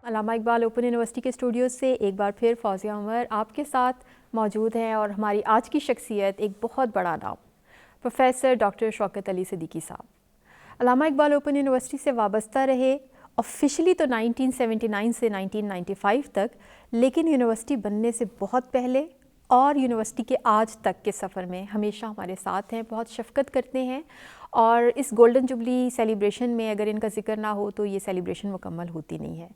علامہ Iqbal open university کے studio سے ایک بار پھر فوزیا عمر آپ کے ساتھ موجود ہیں، اور ہماری آج کی شخصیت ایک بہت بڑا نام، پروفیسر ڈاکٹر شوکت علی صدیقی صاحب۔ علامہ اقبال اوپن یونیورسٹی سے وابستہ رہے آفیشلی تو 1979 سے 1995 تک، لیکن یونیورسٹی بننے سے بہت پہلے اور یونیورسٹی کے آج تک کے سفر میں ہمیشہ ہمارے ساتھ ہیں، بہت شفقت کرتے ہیں، اور اس گولڈن جوبلی سیلیبریشن میں اگر ان کا ذکر نہ ہو تو یہ سیلیبریشن مکمل ہوتی نہیں ہے۔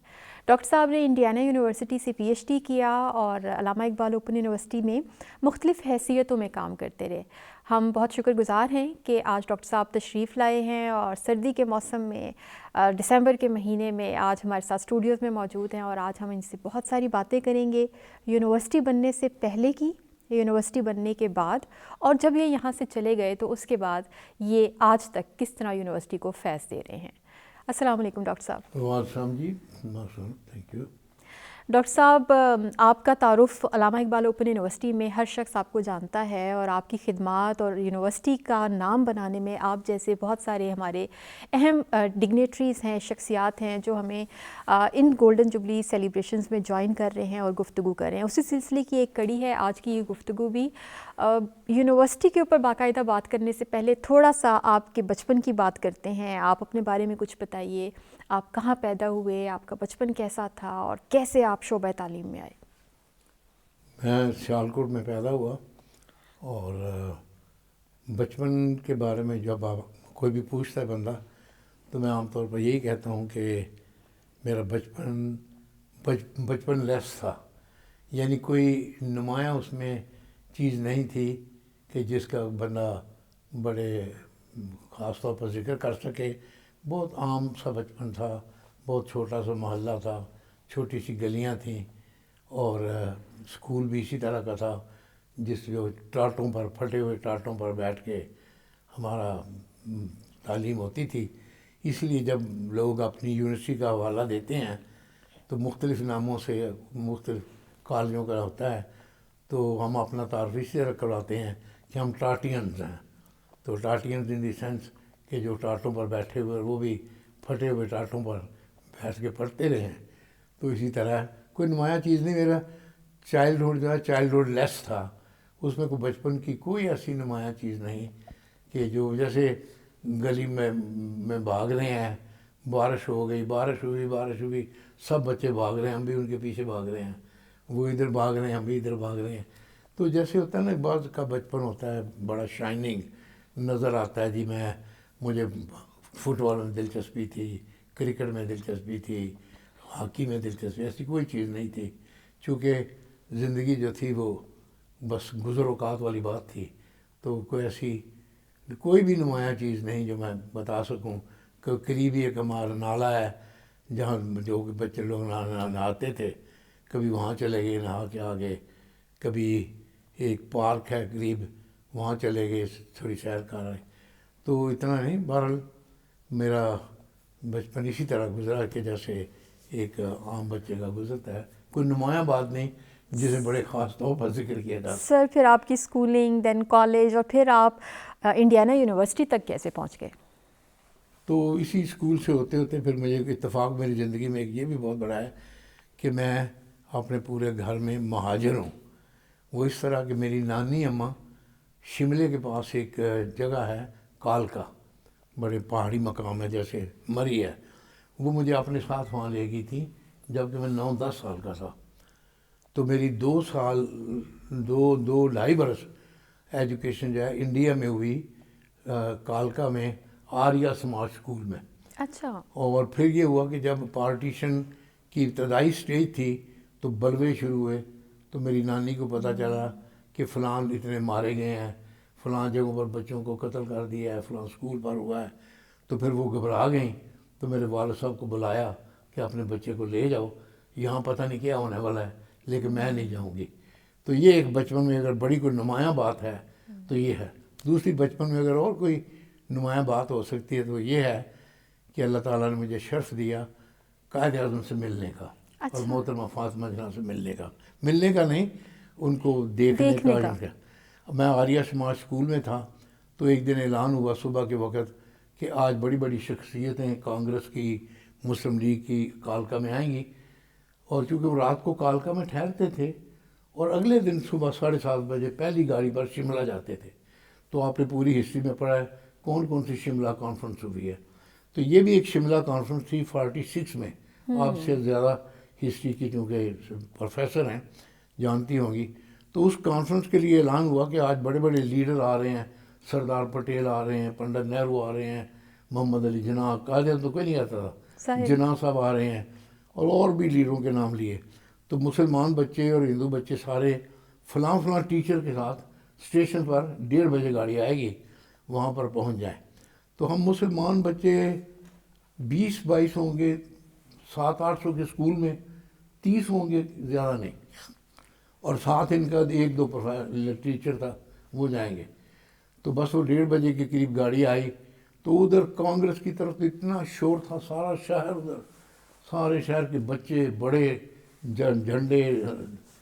ڈاکٹر صاحب نے انڈیانا یونیورسٹی سے پی ایچ ڈی کیا اور علامہ اقبال اوپن یونیورسٹی میں مختلف حیثیتوں میں کام کرتے رہے۔ ہم بہت شکر گزار ہیں کہ آج ڈاکٹر صاحب تشریف لائے ہیں، اور سردی کے موسم میں دسمبر کے مہینے میں آج ہمارے ساتھ اسٹوڈیوز میں موجود ہیں، اور آج ہم ان سے بہت ساری باتیں کریں گے، یونیورسٹی بننے سے پہلے کی، یونیورسٹی بننے کے بعد، اور جب یہ یہاں سے چلے گئے تو اس کے بعد یہ آج تک کس طرح یونیورسٹی کو فیض دے رہے ہیں۔ السلام علیکم ڈاکٹر صاحب۔ وعلیکم السلام جی، تھینک یو۔ ڈاکٹر صاحب، آپ کا تعارف علامہ اقبال اوپن یونیورسٹی میں ہر شخص آپ کو جانتا ہے، اور آپ کی خدمات اور یونیورسٹی کا نام بنانے میں آپ جیسے بہت سارے ہمارے اہم ڈگنیٹریز ہیں، شخصیات ہیں جو ہمیں ان گولڈن جوبلی سیلیبریشنز میں جوائن کر رہے ہیں اور گفتگو کر رہے ہیں۔ اسی سلسلے کی ایک کڑی ہے آج کی یہ گفتگو بھی۔ یونیورسٹی کے اوپر باقاعدہ بات کرنے سے پہلے تھوڑا سا آپ کے بچپن کی بات کرتے ہیں۔ آپ اپنے بارے میں کچھ بتائیے، آپ کہاں پیدا ہوئے، آپ کا بچپن کیسا تھا، اور کیسے آپ شعبہ تعلیم میں آئے؟ میں سیالکوٹ میں پیدا ہوا، اور بچپن کے بارے میں جب کوئی بھی پوچھتا ہے بندہ تو میں عام طور پر یہی کہتا ہوں کہ میرا بچپن لیس تھا، یعنی کوئی نمایاں اس میں چیز نہیں تھی کہ جس کا بندہ بڑے خاص طور پر ذکر کر سکے۔ بہت عام سا بچپن تھا، بہت چھوٹا سا محلہ تھا، چھوٹی سی گلیاں تھیں، اور اسکول بھی اسی طرح کا تھا، جس جو ٹاٹوں پر، پھٹے ہوئے ٹاٹوں پر بیٹھ کے ہمارا تعلیم ہوتی تھی۔ اس لیے جب لوگ اپنی یونیورسٹی کا حوالہ دیتے ہیں تو مختلف ناموں سے مختلف کالجوں کا ہوتا ہے، تو ہم اپنا تعارف اسی طرح کرواتے ہیں کہ ہم ٹاٹینز ہیں۔ تو ٹاٹینز ان دی سینس کہ جو ٹاٹوں پر بیٹھے ہوئے، وہ بھی پھٹے ہوئے ٹاٹوں پر بیٹھ کے پڑھتے رہے ہیں۔ تو اسی طرح کوئی نمایاں چیز نہیں، میرا چائلڈہڈ جو ہے چائلڈہڈ لیس تھا، اس میں کوئی بچپن کی کوئی ایسی نمایاں چیز نہیں کہ جو جیسے گلی میں بھاگ رہے ہیں، بارش ہو گئی، بارش ہوئی، سب بچے بھاگ رہے ہیں، ہم بھی ان کے پیچھے بھاگ رہے ہیں، وہ ادھر بھاگ رہے ہیں، ہم بھی ادھر بھاگ رہے ہیں۔ تو جیسے ہوتا ہے نا، بعض کا بچپن ہوتا ہے بڑا شائننگ نظر آتا ہے، جی مجھے فٹ بال میں دلچسپی تھی، کرکٹ میں دلچسپی تھی، ہاکی میں دلچسپی، ایسی کوئی چیز نہیں تھی، چونکہ زندگی جو تھی وہ بس گزر اوقات والی بات تھی۔ تو کوئی بھی نمایاں چیز نہیں جو میں بتا سکوں کہ قریبی ایک ہمارا نالہ ہے جہاں جو بچے لوگ نہاتے تھے، کبھی وہاں چلے گئے نہا کے آگے، کبھی ایک پارک ہے قریب وہاں چلے گئے تھوڑی سیر کر رہے۔ تو اتنا نہیں، بہرحال میرا بچپن اسی طرح گزرا کہ جیسے ایک عام بچے کا گزرتا ہے، کوئی نمایاں بات نہیں جسے بڑے خاص طور پر ذکر کیا جاتا۔ سر، پھر آپ کی اسکولنگ، دین کالج، اور پھر آپ انڈیانا یونیورسٹی تک کیسے پہنچ گئے؟ تو اسی اسکول سے ہوتے ہوتے پھر مجھے اتفاق میری زندگی میں ایک یہ بھی بہت بڑا ہے کہ میں اپنے پورے گھر میں مہاجر ہوں۔ وہ اس طرح کہ میری نانی اماں شملے کے پاس ایک جگہ ہے کالکا، بڑے پہاڑی مقام ہے جیسے مری ہے، وہ مجھے اپنے ساتھ وہاں لے گئی تھی جب کہ میں 9-10 سال کا تھا۔ تو میری 2.5 برس ایجوکیشن جو ہے انڈیا میں ہوئی، کالکا میں آریہ سماج اسکول میں۔ اچھا۔ اور پھر یہ ہوا کہ جب پارٹیشن کی ابتدائی سٹیج تھی تو بلوے شروع ہوئے، تو میری نانی کو پتہ چلا کہ فلاں اتنے مارے گئے ہیں، فلاں جگہوں پر بچوں کو قتل کر دیا ہے، فلاں اسکول پر ہوا ہے۔ تو پھر وہ گھبرا گئیں، تو میرے والد صاحب کو بلایا کہ اپنے بچے کو لے جاؤ، یہاں پتہ نہیں کیا ہونے والا ہے، لیکن میں نہیں جاؤں گی۔ تو یہ ایک بچپن میں اگر بڑی کوئی نمایاں بات ہے تو یہ ہے۔ دوسری بچپن میں اگر اور کوئی نمایاں بات ہو سکتی ہے تو یہ ہے کہ اللہ تعالیٰ نے مجھے شرف دیا قائد اعظم سے ملنے کا، اور محترمہ فاطمہ جناح سے ملنے کا نہیں، ان کو دیکھنے کا۔ میں آریہ سماج اسکول میں تھا، تو ایک دن اعلان ہوا صبح کے وقت کہ آج بڑی بڑی شخصیتیں کانگریس کی، مسلم لیگ کی کالکا میں آئیں گی، اور چونکہ وہ رات کو کالکا میں ٹھہرتے تھے اور اگلے دن صبح 7:30 بجے پہلی گاڑی پر شملہ جاتے تھے. تو آپ نے پوری ہسٹری میں پڑھا ہے کون کون سی شملہ کانفرنس ہوئی ہے. تو یہ بھی ایک شملہ کانفرنس تھی 46 میں. آپ سے زیادہ ہسٹری کی کیونکہ پروفیسر ہیں جانتی ہوں گی. تو اس کانفرنس کے لیے اعلان ہوا کہ آج بڑے بڑے لیڈر آ رہے ہیں, سردار پٹیل آ رہے ہیں, پنڈت نہرو آ رہے ہیں, محمد علی جناح, قائد تو کوئی نہیں آتا تھا, جناح صاحب آ رہے ہیں, اور بھی لیڈروں کے نام لیے. تو مسلمان بچے اور ہندو بچے سارے فلاں فلاں ٹیچر کے ساتھ اسٹیشن پر 1:30 بجے گاڑی آئے گی, وہاں پر پہنچ جائیں. تو ہم مسلمان بچے 20-22 ہوں گے, 700-800 کے اسکول میں, 30 ہوں گے, زیادہ نہیں, اور ساتھ ان کا 1-2 ٹیچر تھا, وہ جائیں گے. تو بس وہ 1:30 بجے کے قریب گاڑی آئی. تو ادھر کانگریس کی طرف اتنا شور تھا, سارا شہر ادھر, سارے شہر کے بچے بڑے, جھنڈے,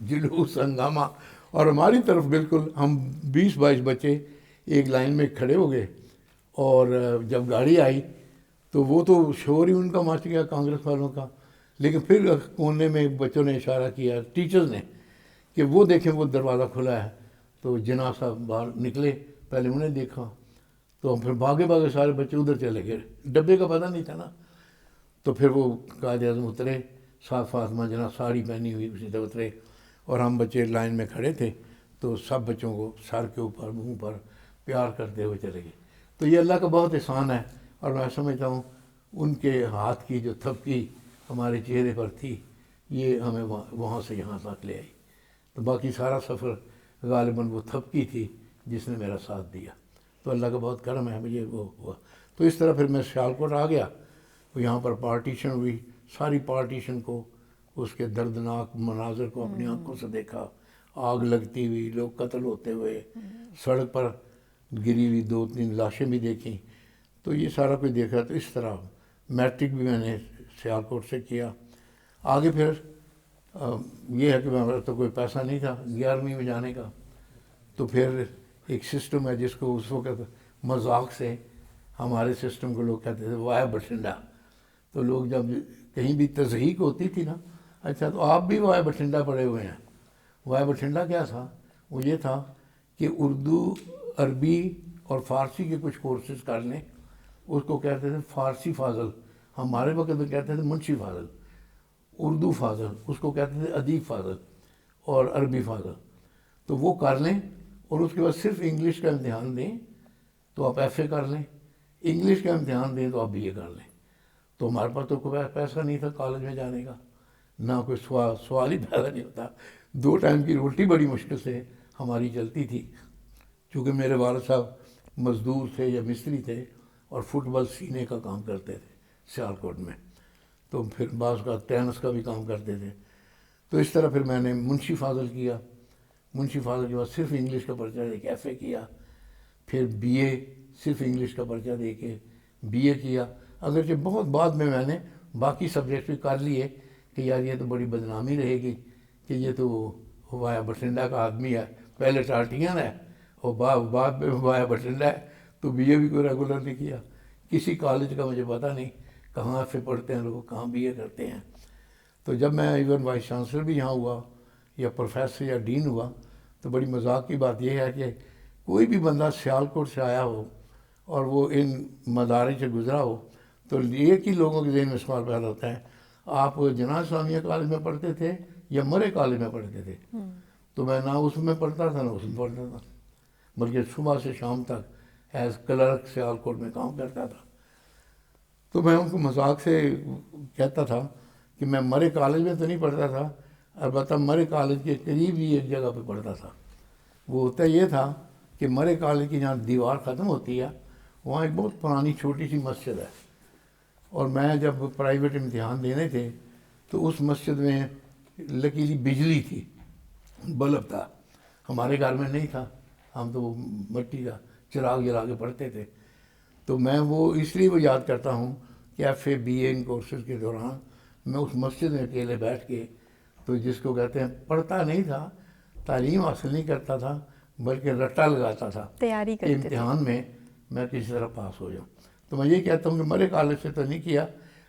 جلوس, ہنگامہ. اور ہماری طرف بالکل ہم 20-22 بچے ایک لائن میں کھڑے ہو گئے. اور جب گاڑی آئی تو وہ تو شور ہی ان کا مچ گیا کانگریس والوں کا. لیکن پھر کونے میں بچوں نے اشارہ کیا, ٹیچرز نے, کہ وہ دیکھیں وہ دروازہ کھلا ہے. تو جناح صاحب باہر نکلے, پہلے انہیں دیکھا, تو ہم پھر بھاگے سارے بچے ادھر چلے گئے, ڈبے کا پتہ نہیں تھا نا. تو پھر وہ قائد اعظم اترے, ساتھ فاطمہ جناح ساڑی پہنی ہوئی اسی طرح اترے, اور ہم بچے لائن میں کھڑے تھے. تو سب بچوں کو سر کے اوپر, منہ پر پیار کرتے ہوئے چلے گئے. تو یہ اللہ کا بہت احسان ہے. اور میں سمجھتا ہوں ان کے ہاتھ کی جو تھپکی ہمارے چہرے پر تھی, یہ ہمیں وہاں سے یہاں تک لے آئی. تو باقی سارا سفر غالباً وہ تھپکی تھی جس نے میرا ساتھ دیا. تو اللہ کا بہت کرم ہے, مجھے وہ ہوا. تو اس طرح پھر میں سیالکوٹ آ گیا. یہاں پر پارٹیشن ہوئی, ساری پارٹیشن کو, اس کے دردناک مناظر کو اپنی آنکھوں سے دیکھا, آگ لگتی ہوئی, لوگ قتل ہوتے ہوئے, سڑک پر گری ہوئی 2-3 لاشیں بھی دیکھیں. تو یہ سارا کچھ دیکھا. تو اس طرح میٹرک بھی میں نے سیالکوٹ سے کیا. آگے پھر یہ ہے کہ میرا تو کوئی پیسہ نہیں تھا 11ویں میں جانے کا. تو پھر ایک سسٹم ہے جس کو اس وقت مذاق سے ہمارے سسٹم کو لوگ کہتے تھے وایا بٹھنڈا. تو لوگ جب کہیں بھی تضحیق ہوتی تھی نا, اچھا تو آپ بھی وایا بٹھنڈا پڑے ہوئے ہیں. وایا بٹھنڈا کیا تھا؟ وہ یہ تھا کہ اردو, عربی اور فارسی کے کچھ کورسز کر لیں, اس کو کہتے تھے فارسی فاضل, ہمارے وقت میں کہتے تھے منشی فاضل. اردو فاضل اس کو کہتے تھے ادیب فاضل, اور عربی فاضل. تو وہ کر لیں, اور اس کے بعد صرف انگلش کا امتحان دیں تو آپ ایف اے کر لیں, انگلش کا امتحان دیں تو آپ بی اے کر لیں. تو ہمارے پاس تو کوئی پیسہ نہیں تھا کالج میں جانے کا, نہ کوئی سوال ہی پیدا نہیں ہوتا. 2 ٹائم کی روٹی بڑی مشکل سے ہماری چلتی تھی, چونکہ میرے والد صاحب مزدور تھے یا مستری تھے, اور فٹ بال سینے کا کام کرتے تھے سیالکوٹ میں. تو پھر بعض کا ٹینس کا بھی کام کرتے تھے. تو اس طرح پھر میں نے منشی فاضل کیا. منشی فاضل کے بعد صرف انگلش کا پرچہ دے کے ایف اے کیا. پھر بی اے صرف انگلش کا پرچہ دے کے بی اے کیا. اگرچہ بہت بعد میں نے باقی سبجیکٹ بھی کر لیے کہ یار یہ تو بڑی بدنامی رہے گی کہ یہ تو وایا بٹھنڈا کا آدمی ہے, پہلے ٹارٹین ہے اور بعد میں وایا بٹھنڈا ہے. تو بی اے بھی کوئی ریگولر نہیں کیا. کسی کالج کا مجھے پتہ نہیں کہاں ایف اے پڑھتے ہیں لوگ, کہاں بی اے کرتے ہیں. تو جب میں ایون وائس چانسلر بھی یہاں ہوا یا پروفیسر یا ڈین ہوا, تو بڑی مذاق کی بات یہ ہے کہ کوئی بھی بندہ سیالکوٹ سے آیا ہو اور وہ ان مدارج سے گزرا ہو, تو ایک ہی لوگوں کے ذہن میں سوال پیدا ہوتا ہے, آپ جناح اسلامیہ کالج میں پڑھتے تھے یا مرے کالج میں پڑھتے تھے؟ تو میں نہ اس میں پڑھتا تھا نہ اس میں پڑھتا تھا, بلکہ صبح سے شام تک ایز کلرک سیالکوٹ میں کام کرتا تھا. تو میں ان کو مذاق سے کہتا تھا کہ میں مرے کالج میں تو نہیں پڑھتا تھا, البتہ مرے کالج کے قریب ہی ایک جگہ پہ پڑھتا تھا. وہ ہوتا یہ تھا کہ مرے کالج کی جہاں دیوار ختم ہوتی ہے وہاں ایک بہت پرانی چھوٹی سی مسجد ہے, اور میں جب پرائیویٹ امتحان دینے تھے تو اس مسجد میں لکیلی بجلی تھی, بلب تھا. ہمارے گھر میں نہیں تھا, ہم تو وہ مٹی کا چراغ جلا کے پڑھتے تھے. تو میں وہ اس لیے وہ یاد کرتا ہوں کہ ایف اے بی اے ان کورسز کے دوران میں اس مسجد میں اکیلے بیٹھ کے, تو جس کو کہتے ہیں پڑھتا نہیں تھا, تعلیم حاصل نہیں کرتا تھا, بلکہ رٹا لگاتا تھا تیاری کہ امتحان میں کسی طرح پاس ہو جاؤں. تو میں یہ کہتا ہوں کہ مرے کالج سے تو نہیں کیا,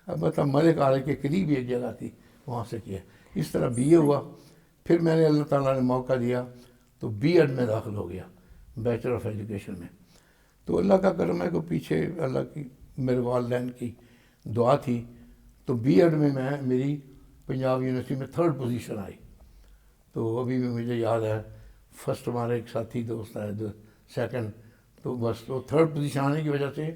البتہ مرے کالج کے قریب ایک جگہ تھی وہاں سے کیا. اس طرح بی اے ہوا. پھر میں نے اللہ تعالیٰ نے موقع دیا تو بی ایڈ میں داخل ہو گیا, بیچلر آف ایجوکیشن میں. تو اللہ کا کرم ہے کہ پیچھے اللہ کی میرے والدین کی دعا تھی, تو بی ایڈ میں میری پنجاب یونیورسٹی میں 3rd پوزیشن آئی. تو ابھی بھی مجھے یاد ہے, فرسٹ ہمارے ایک ساتھی دوست ہے, 2nd, تو بس تو 3rd پوزیشن آنے کی وجہ سے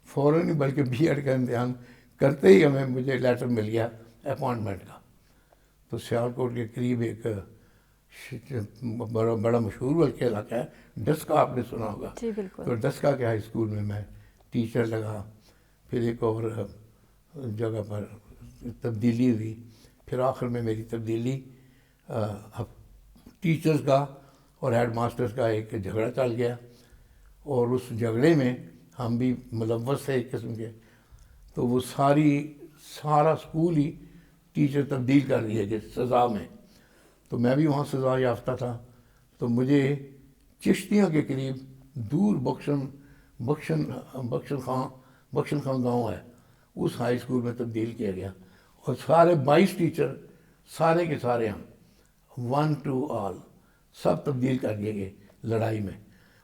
فوراً ہی بلکہ بی ایڈ کا امتحان کرتے ہی مجھے لیٹر مل گیا اپوائنٹمنٹ کا. تو سیالکوٹ کے قریب ایک بڑا مشہور بلکہ علاقہ ہے ڈسکا, آپ نے سنا ہوگا. جی بالکل. تو ڈسکا کے ہائی اسکول میں ٹیچر لگا. پھر ایک اور جگہ پر تبدیلی ہوئی. پھر آخر میں میری تبدیلی ٹیچرز کا اور ہیڈ ماسٹرز کا ایک جھگڑا چل گیا, اور اس جھگڑے میں ہم بھی ملوث تھے ایک قسم کے. تو وہ سارا اسکول ہی ٹیچر تبدیل کر دیے گئے سزا میں. تو میں بھی وہاں سزا یافتہ تھا. تو مجھے چشتیاں کے قریب دور بخشن خان گاؤں ہے, اس ہائی اسکول میں تبدیل کیا گیا. اور سارے 22 ٹیچر سارے کے سارے ہم 1 to all سب تبدیل کر دیے گئے لڑائی میں.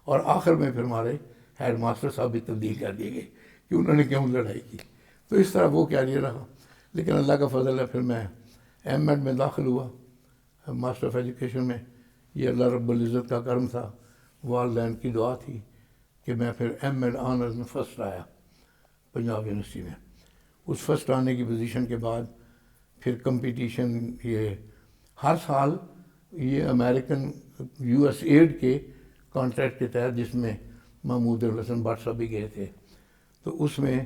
اور آخر میں پھر ہمارے ہیڈ ماسٹر صاحب بھی تبدیل کر دیے گئے کہ انہوں نے کیوں لڑائی کی. تو اس طرح وہ کیریئر رہا. لیکن اللہ کا فضل ہے, پھر میں ایم ایڈ میں داخل ہوا, ماسٹر آف ایجوکیشن میں. یہ اللہ رب العزت کا کرم تھا, والدین کی دعا تھی کہ میں پھر ایم ایڈ آنرز میں فرسٹ آیا پنجاب یونیورسٹی میں. اس فرسٹ آنے کی پوزیشن کے بعد پھر کمپٹیشن, یہ ہر سال یہ امریکن یو ایس ایڈ کے کانٹریکٹ کے تحت, جس میں محمود الحسن بٹ صاحب بھی گئے تھے, تو اس میں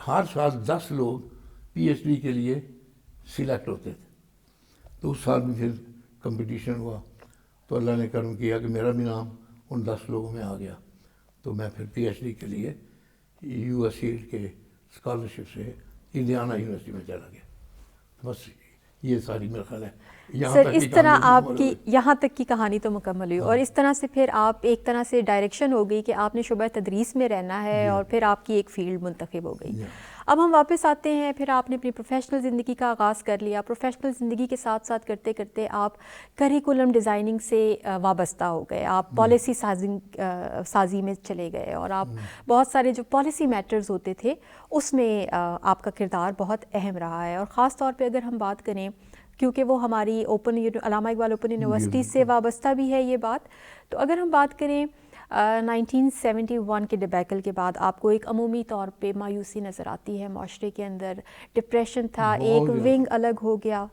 ہر سال 10 لوگ پی ایچ ڈی کے لیے سلیکٹ ہوتے تھے. تو اس سال میں پھر کمپٹیشن ہوا, تو اللہ نے کرم کیا کہ میرا بھی نام ان 10 لوگوں میں آ گیا. تو میں پھر پی ایچ ڈی کے لیے یو ایس ایڈ کے اسکالرشپ سے انڈیانا یونیورسٹی میں چلا گیا. بس یہ ساری میرا خیال ہے. سر اس طرح آپ کی یہاں تک کی کہانی تو مکمل ہوئی, اور اس طرح سے پھر آپ ایک طرح سے ڈائریکشن ہو گئی کہ آپ نے شعبہ تدریس میں رہنا ہے, اور پھر آپ کی ایک فیلڈ منتخب ہو گئی. اب ہم واپس آتے ہیں, پھر آپ نے اپنی پروفیشنل زندگی کا آغاز کر لیا. پروفیشنل زندگی کے ساتھ ساتھ کرتے کرتے آپ کریکولم ڈیزائننگ سے وابستہ ہو گئے, آپ پالیسی سازی میں چلے گئے, اور آپ بہت سارے جو پالیسی میٹرز ہوتے تھے اس میں آپ کا کردار بہت اہم رہا ہے. اور خاص طور پہ اگر ہم بات کریں, کیونکہ وہ ہماری علامہ اقبال اوپن یونیورسٹی سے وابستہ بھی ہے یہ بات, تو اگر ہم بات کریں 1971 کے ڈبیکل کے بعد آپ کو ایک عمومی طور پہ مایوسی نظر آتی ہے معاشرے کے اندر, ڈپریشن تھا, ایک ونگ الگ ہو گیا.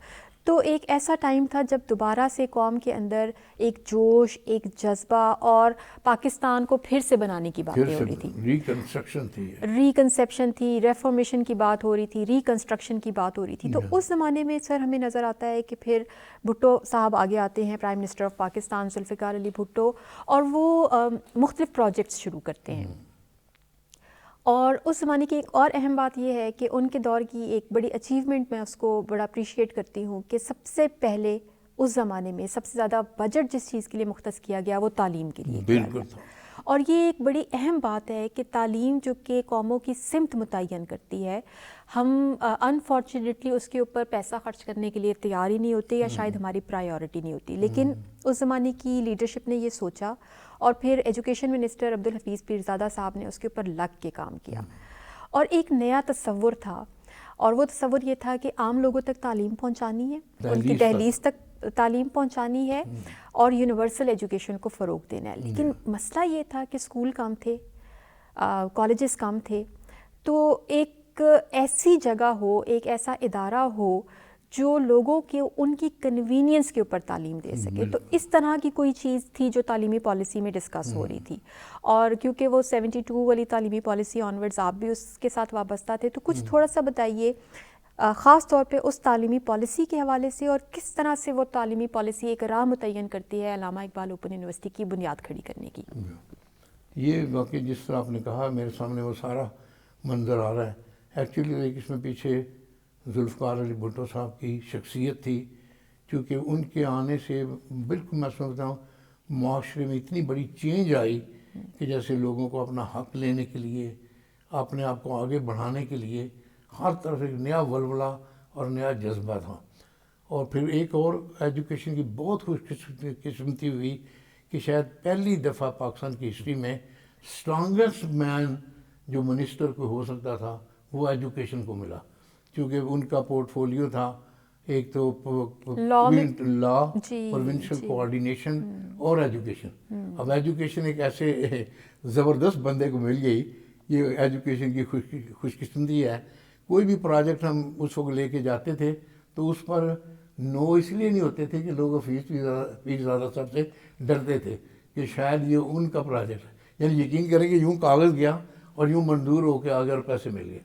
تو ایک ایسا ٹائم تھا جب دوبارہ سے قوم کے اندر ایک جوش, ایک جذبہ, اور پاکستان کو پھر سے بنانے کی باتیں ہو رہی تھی, ریکنسیپشن تھی, ریفارمیشن کی بات ہو رہی تھی, ریکنسٹرکشن کی بات ہو رہی تھی. تو اس زمانے میں سر ہمیں نظر آتا ہے کہ پھر بھٹو صاحب آگے آتے ہیں, prime minister of Pakistan Zulfikar Ali Bhutto, اور وہ مختلف پروجیکٹس شروع کرتے ہیں. اور اس زمانے کی ایک اور اہم بات یہ ہے کہ ان کے دور کی ایک بڑی اچیومنٹ, میں اس کو بڑا اپریشیٹ کرتی ہوں, کہ سب سے پہلے اس زمانے میں سب سے زیادہ بجٹ جس چیز کے لیے مختص کیا گیا وہ تعلیم کے لیے کیا گیا. اور یہ ایک بڑی اہم بات ہے کہ تعلیم جو کہ قوموں کی سمت متعین کرتی ہے, ہم انفارچونیٹلی اس کے اوپر پیسہ خرچ کرنے کے لیے تیار ہی نہیں ہوتے, یا شاید ہماری پرائیورٹی نہیں ہوتی. لیکن اس زمانے کی لیڈرشپ نے یہ سوچا, اور پھر ایجوکیشن منسٹر عبدالحفیظ پیرزادہ صاحب نے اس کے اوپر لگ کے کام کیا, اور ایک نیا تصور تھا. اور وہ تصور یہ تھا کہ عام لوگوں تک تعلیم پہنچانی ہے, ان کی دہلیز تک تعلیم پہنچانی ہے, اور یونیورسل ایجوکیشن کو فروغ دینا ہے. لیکن مسئلہ یہ تھا کہ اسکول کم تھے, کالجز کم تھے. تو ایک ایسی جگہ ہو, ایک ایسا ادارہ ہو جو لوگوں کے ان کی کنوینئنس کے اوپر تعلیم دے سکے. تو اس طرح کی کوئی چیز تھی جو تعلیمی پالیسی میں ڈسکس ہو رہی تھی. اور کیونکہ وہ 72 والی تعلیمی پالیسی آنورڈز آپ بھی اس کے ساتھ وابستہ تھے, تو کچھ تھوڑا سا بتائیے خاص طور پہ اس تعلیمی پالیسی کے حوالے سے, اور کس طرح سے وہ تعلیمی پالیسی ایک راہ متعین کرتی ہے علامہ اقبال اوپن یونیورسٹی کی بنیاد کھڑی کرنے کی. یہ واقعی جس طرح آپ نے کہا میرے سامنے وہ سارا منظر آ رہا ہے. ایکچولی اس میں پیچھے ذوالفقار علی بھٹو صاحب کی شخصیت تھی, کیونکہ ان کے آنے سے بالکل میں سمجھتا ہوں معاشرے میں اتنی بڑی چینج آئی کہ جیسے لوگوں کو اپنا حق لینے کے لیے, اپنے آپ کو آگے بڑھانے کے لیے ہر طرف ایک نیا ولولہ اور نیا جذبہ تھا. اور پھر ایک اور ایجوکیشن کی بہت خوش قسمتی ہوئی کہ شاید پہلی دفعہ پاکستان کی ہسٹری میں اسٹرانگسٹ مین جو منسٹر کو ہو سکتا تھا وہ ایجوکیشن کو ملا، کیونکہ ان کا پورٹ فولیو تھا ایک تو لا، پروونشل کوآرڈینیشن اور ایجوکیشن. اب ایجوکیشن ایک ایسے زبردست بندے کو مل گئی، یہ ایجوکیشن کی خوش قسمتی ہے. کوئی بھی پروجیکٹ ہم اس وقت لے کے جاتے تھے تو اس پر نو اس لیے نہیں ہوتے تھے کہ لوگ فیس زیادہ سب سے ڈرتے تھے کہ شاید یہ ان کا پروجیکٹ ہے. یعنی یقین کریں کہ یوں کاغذ گیا اور یوں منظور ہو کے آگے اور پیسے مل گئے.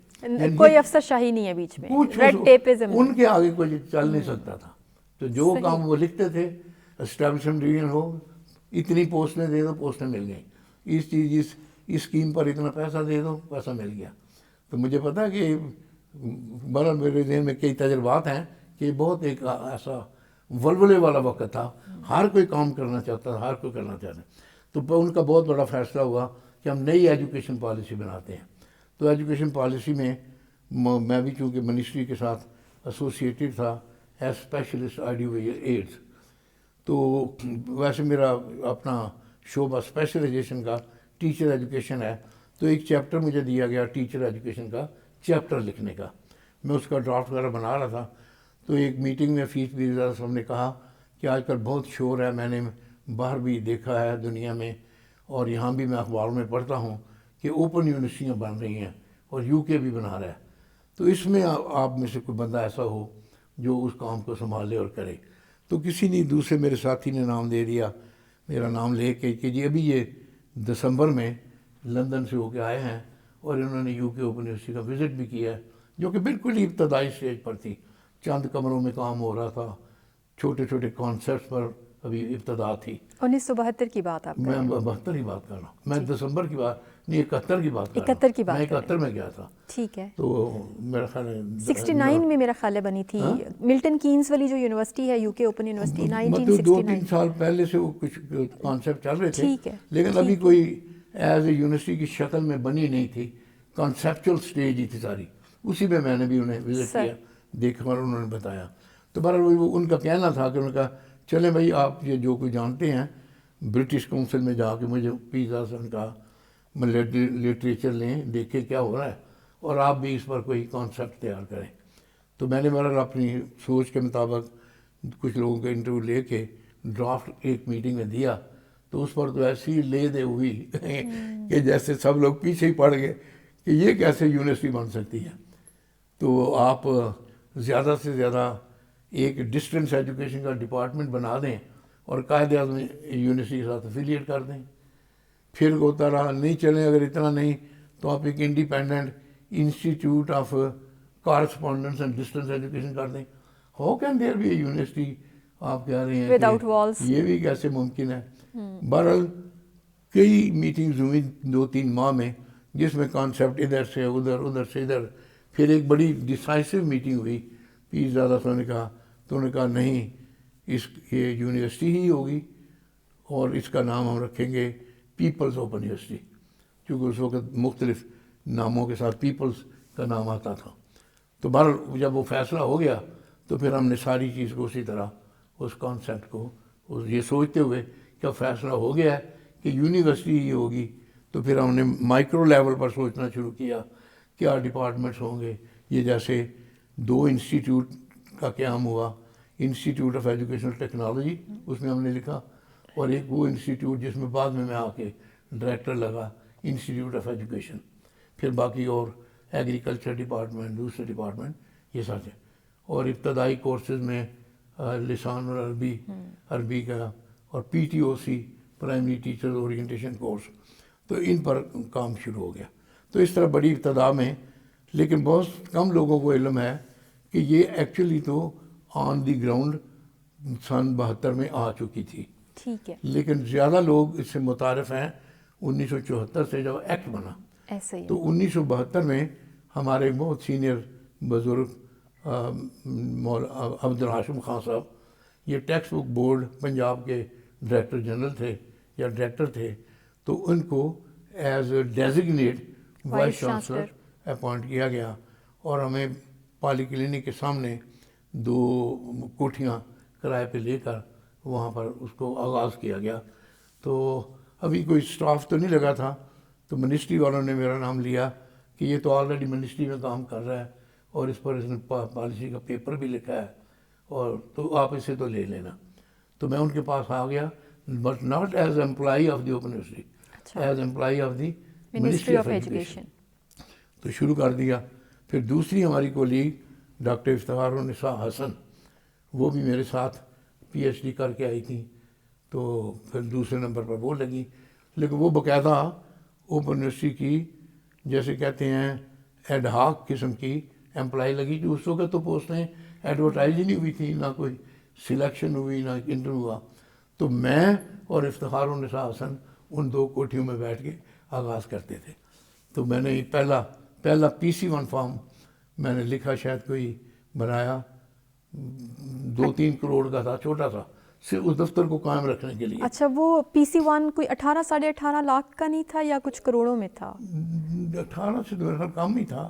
کوئی افسر شاہی نہیں ہے بیچ میں، ریڈ ٹیپزم ان کے آگے کوئی چل نہیں سکتا تھا. تو جو کام وہ لکھتے تھے اسٹیبلشمنٹ ڈویژن ہو، اتنی پوسٹیں دے دو، پوسٹیں مل گئیں. اس چیز اس اسکیم پر اتنا پیسہ دے دو، پیسہ مل گیا. تو مجھے پتا کہ بہرحال میرے ذہن میں کئی تجربات ہیں کہ یہ بہت ایک ایسا ولولے والا وقت تھا. ہر کوئی کام کرنا چاہتا تھا، ہر کوئی کرنا چاہتا. تو ان کا بہت بڑا فیصلہ ہوا کہ ہم نئی ایجوکیشن پالیسی بناتے ہیں. تو ایجوکیشن پالیسی میں میں بھی چونکہ منسٹری کے ساتھ ایسوسیٹیڈ تھا ایز اسپیشلسٹ آئیڈیو ایڈز، تو ویسے میرا اپنا شعبہ اسپیشلائزیشن کا ٹیچر ایجوکیشن ہے. تو ایک چیپٹر مجھے دیا گیا ٹیچر ایجوکیشن کا چیپٹر لکھنے کا. میں اس کا ڈرافٹ وغیرہ بنا رہا تھا. تو ایک میٹنگ میں فیس بیرزا صاحب نے کہا کہ آج کل بہت شور ہے، میں نے باہر بھی دیکھا ہے دنیا میں اور یہاں بھی میں اخباروں میں پڑھتا ہوں کہ اوپن یونیورسٹیاں بن رہی ہیں اور یو کے بھی بنا رہا ہے. تو اس میں آپ میں سے کوئی بندہ ایسا ہو جو اس کام کو سنبھالے اور کرے. تو کسی نے دوسرے میرے ساتھی نے نام دے دیا، میرا نام لے کے کہ جی ابھی یہ دسمبر میں لندن سے ہو کے آئے ہیں اور انہوں نے یو کے اوپن یونیورسٹی کا وزٹ بھی کیا ہے، جو کہ بالکل ہی ابتدائی اسٹیج پر تھی. چند کمروں میں کام ہو رہا تھا، چھوٹے چھوٹے کانسیپٹس پر ابھی ابتدا تھی. 1972 کی بات آپ میں 72 کی بات کر رہا ہوں، میں دسمبر کی بات نہیں 71 کی بات کر رہا ہوں. 71 کی بات میں 71 میں گیا تھا. ٹھیک ہے. تو میرا خیال ہے 69 میں میرا خیال ہے بنی تھی ملٹن کینز والی جو یونیورسٹی ہے، یو کے اوپن یونیورسٹی. مطلب 2-3 سال پہلے سے وہ کچھ کانسیپٹ چل رہے تھے، لیکن ابھی کوئی ایز اے یونیورسٹی کی شکل میں بنی نہیں تھی. کانسیپچل سٹیج ہی تھی ساری. اسی میں میں نے بھی انہیں وزٹ کیا، دیکھا اور انہوں نے بتایا. تو بہرحال وہ ان کا کہنا تھا کہ انہوں نے کہا چلیں بھائی آپ یہ جو کوئی جانتے ہیں برٹش کونسل میں جا کے مجھے پیزا سے کہا لٹریچر لیں، دیکھیں کیا ہو رہا ہے اور آپ بھی اس پر کوئی کانسیپٹ تیار کریں. تو میں نے بہرحال اپنی سوچ کے مطابق کچھ لوگوں کا انٹرویو لے کے ڈرافٹ ایک میٹنگ میں دیا. تو اس پر تو ایسی لے دے ہوئی کہ جیسے سب لوگ پیچھے ہی پڑ گئے کہ یہ کیسے یونیورسٹی بن سکتی ہے. تو آپ زیادہ سے زیادہ ایک ڈسٹنس ایجوکیشن کا ڈپارٹمنٹ بنا دیں اور قائد اعظم یونیورسٹی کے ساتھ افیلیٹ کر دیں. پھر ہوتا رہا نہیں چلیں، اگر اتنا نہیں تو آپ ایک independent institute of correspondence and distance education کر دیں. How can there be a university? آپ کہہ رہے ہیں کہ یہ بھی کیسے ممکن ہے. بہرحال کئی میٹنگز ہوئی 2-3 ماہ میں، جس میں کانسیپٹ ادھر سے ادھر، ادھر سے ادھر. پھر ایک بڑی ڈیسائسو میٹنگ ہوئی. پیر زادہ صاحب نے کہا تو انہوں نے کہا نہیں، یہ یونیورسٹی ہی ہوگی اور اس کا نام ہم رکھیں گے پیپلز اوپن یونیورسٹی، کیونکہ اس وقت مختلف ناموں کے ساتھ پیپلز کا نام آتا تھا. تو بہرحال جب وہ فیصلہ ہو گیا تو پھر ہم نے ساری چیز کو اسی طرح اس کانسیپٹ کو یہ سوچتے ہوئے کہ فیصلہ ہو گیا ہے کہ یونیورسٹی ہی ہوگی، تو پھر ہم نے مائکرو لیول پر سوچنا شروع کیا کیا ڈپارٹمنٹس ہوں گے. یہ جیسے 2 انسٹیٹیوٹ کا قیام ہوا، انسٹیٹیوٹ آف ایجوکیشنل ٹیکنالوجی اس میں ہم نے لکھا، اور ایک وہ انسٹیٹیوٹ جس میں بعد میں آ کے ڈائریکٹر لگا، انسٹیٹیوٹ آف ایجوکیشن. پھر باقی اور ایگریکلچر ڈپارٹمنٹ، دوسرے ڈپارٹمنٹ، یہ ساتھ ہے. اور ابتدائی کورسز میں لسان اور عربی کا، اور پی ٹی او سی پرائمری ٹیچر اورینٹیشن کورس. تو ان پر کام شروع ہو گیا. تو اس طرح بڑی ابتدا میں، لیکن بہت کم لوگوں کو علم ہے کہ یہ ایکچولی تو آن دی گراؤنڈ سن 72 میں آ چکی تھی. ٹھیک ہے. لیکن زیادہ لوگ اس سے متعارف ہیں 1974 سے جب ایکٹ بنا. تو 1972 میں ہمارے ایک بہت سینئر بزرگ عبدالحاشم خان صاحب، یہ ٹیکسٹ بک بورڈ پنجاب کے ڈائریکٹر جنرل تھے یا ڈائریکٹر تھے. تو ان کو as a designate vice chancellor appoint کیا گیا، اور ہمیں پالی کلینک کے سامنے 2 کوٹھیاں کرائے پہ لے کر وہاں پر اس کو آغاز کیا گیا. تو ابھی کوئی اسٹاف تو نہیں لگا تھا, تو منسٹری والوں نے میرا نام لیا کہ یہ تو آلریڈی منسٹری میں کام کر رہا ہے اور اس پر اس نے پالیسی کا پیپر بھی لکھا ہے, اور تو آپ اسے تو لے لینا. تو میں ان کے پاس آ گیا, but not as employee of the open university, as employee of the ministry of education. تو شروع کر دیا. پھر دوسری ہماری کولیگ ڈاکٹر افتخار النساء حسن, وہ بھی میرے ساتھ پی ایچ ڈی کر کے آئی تھیں, تو پھر دوسرے نمبر پر وہ لگی. لیکن وہ باقاعدہ اوپن یونیورسٹی کی جیسے کہتے ہیں ایڈ ہاک قسم کی امپلائی لگی, جو اس وقت تو پوسٹیں ایڈورٹائز ہی نہیں ہوئی تھی, نہ کوئی سلیکشن ہوئی, نہ انٹرویو ہوا. تو میں اور افتخار النساء حسن ان 2 کوٹھیوں میں بیٹھ کے آغاز کرتے تھے. تو میں نے پہلا PC1 فارم میں نے لکھا, شاید کوئی بنایا 2-3 کروڑ کا تھا, چھوٹا سا, صرف اس دفتر کو قائم رکھنے کے لیے. اچھا, وہ PC1 کوئی 18-18.5 لاکھ کا نہیں تھا یا کچھ کروڑوں میں تھا؟ 18 سے تو میرا کم ہی تھا,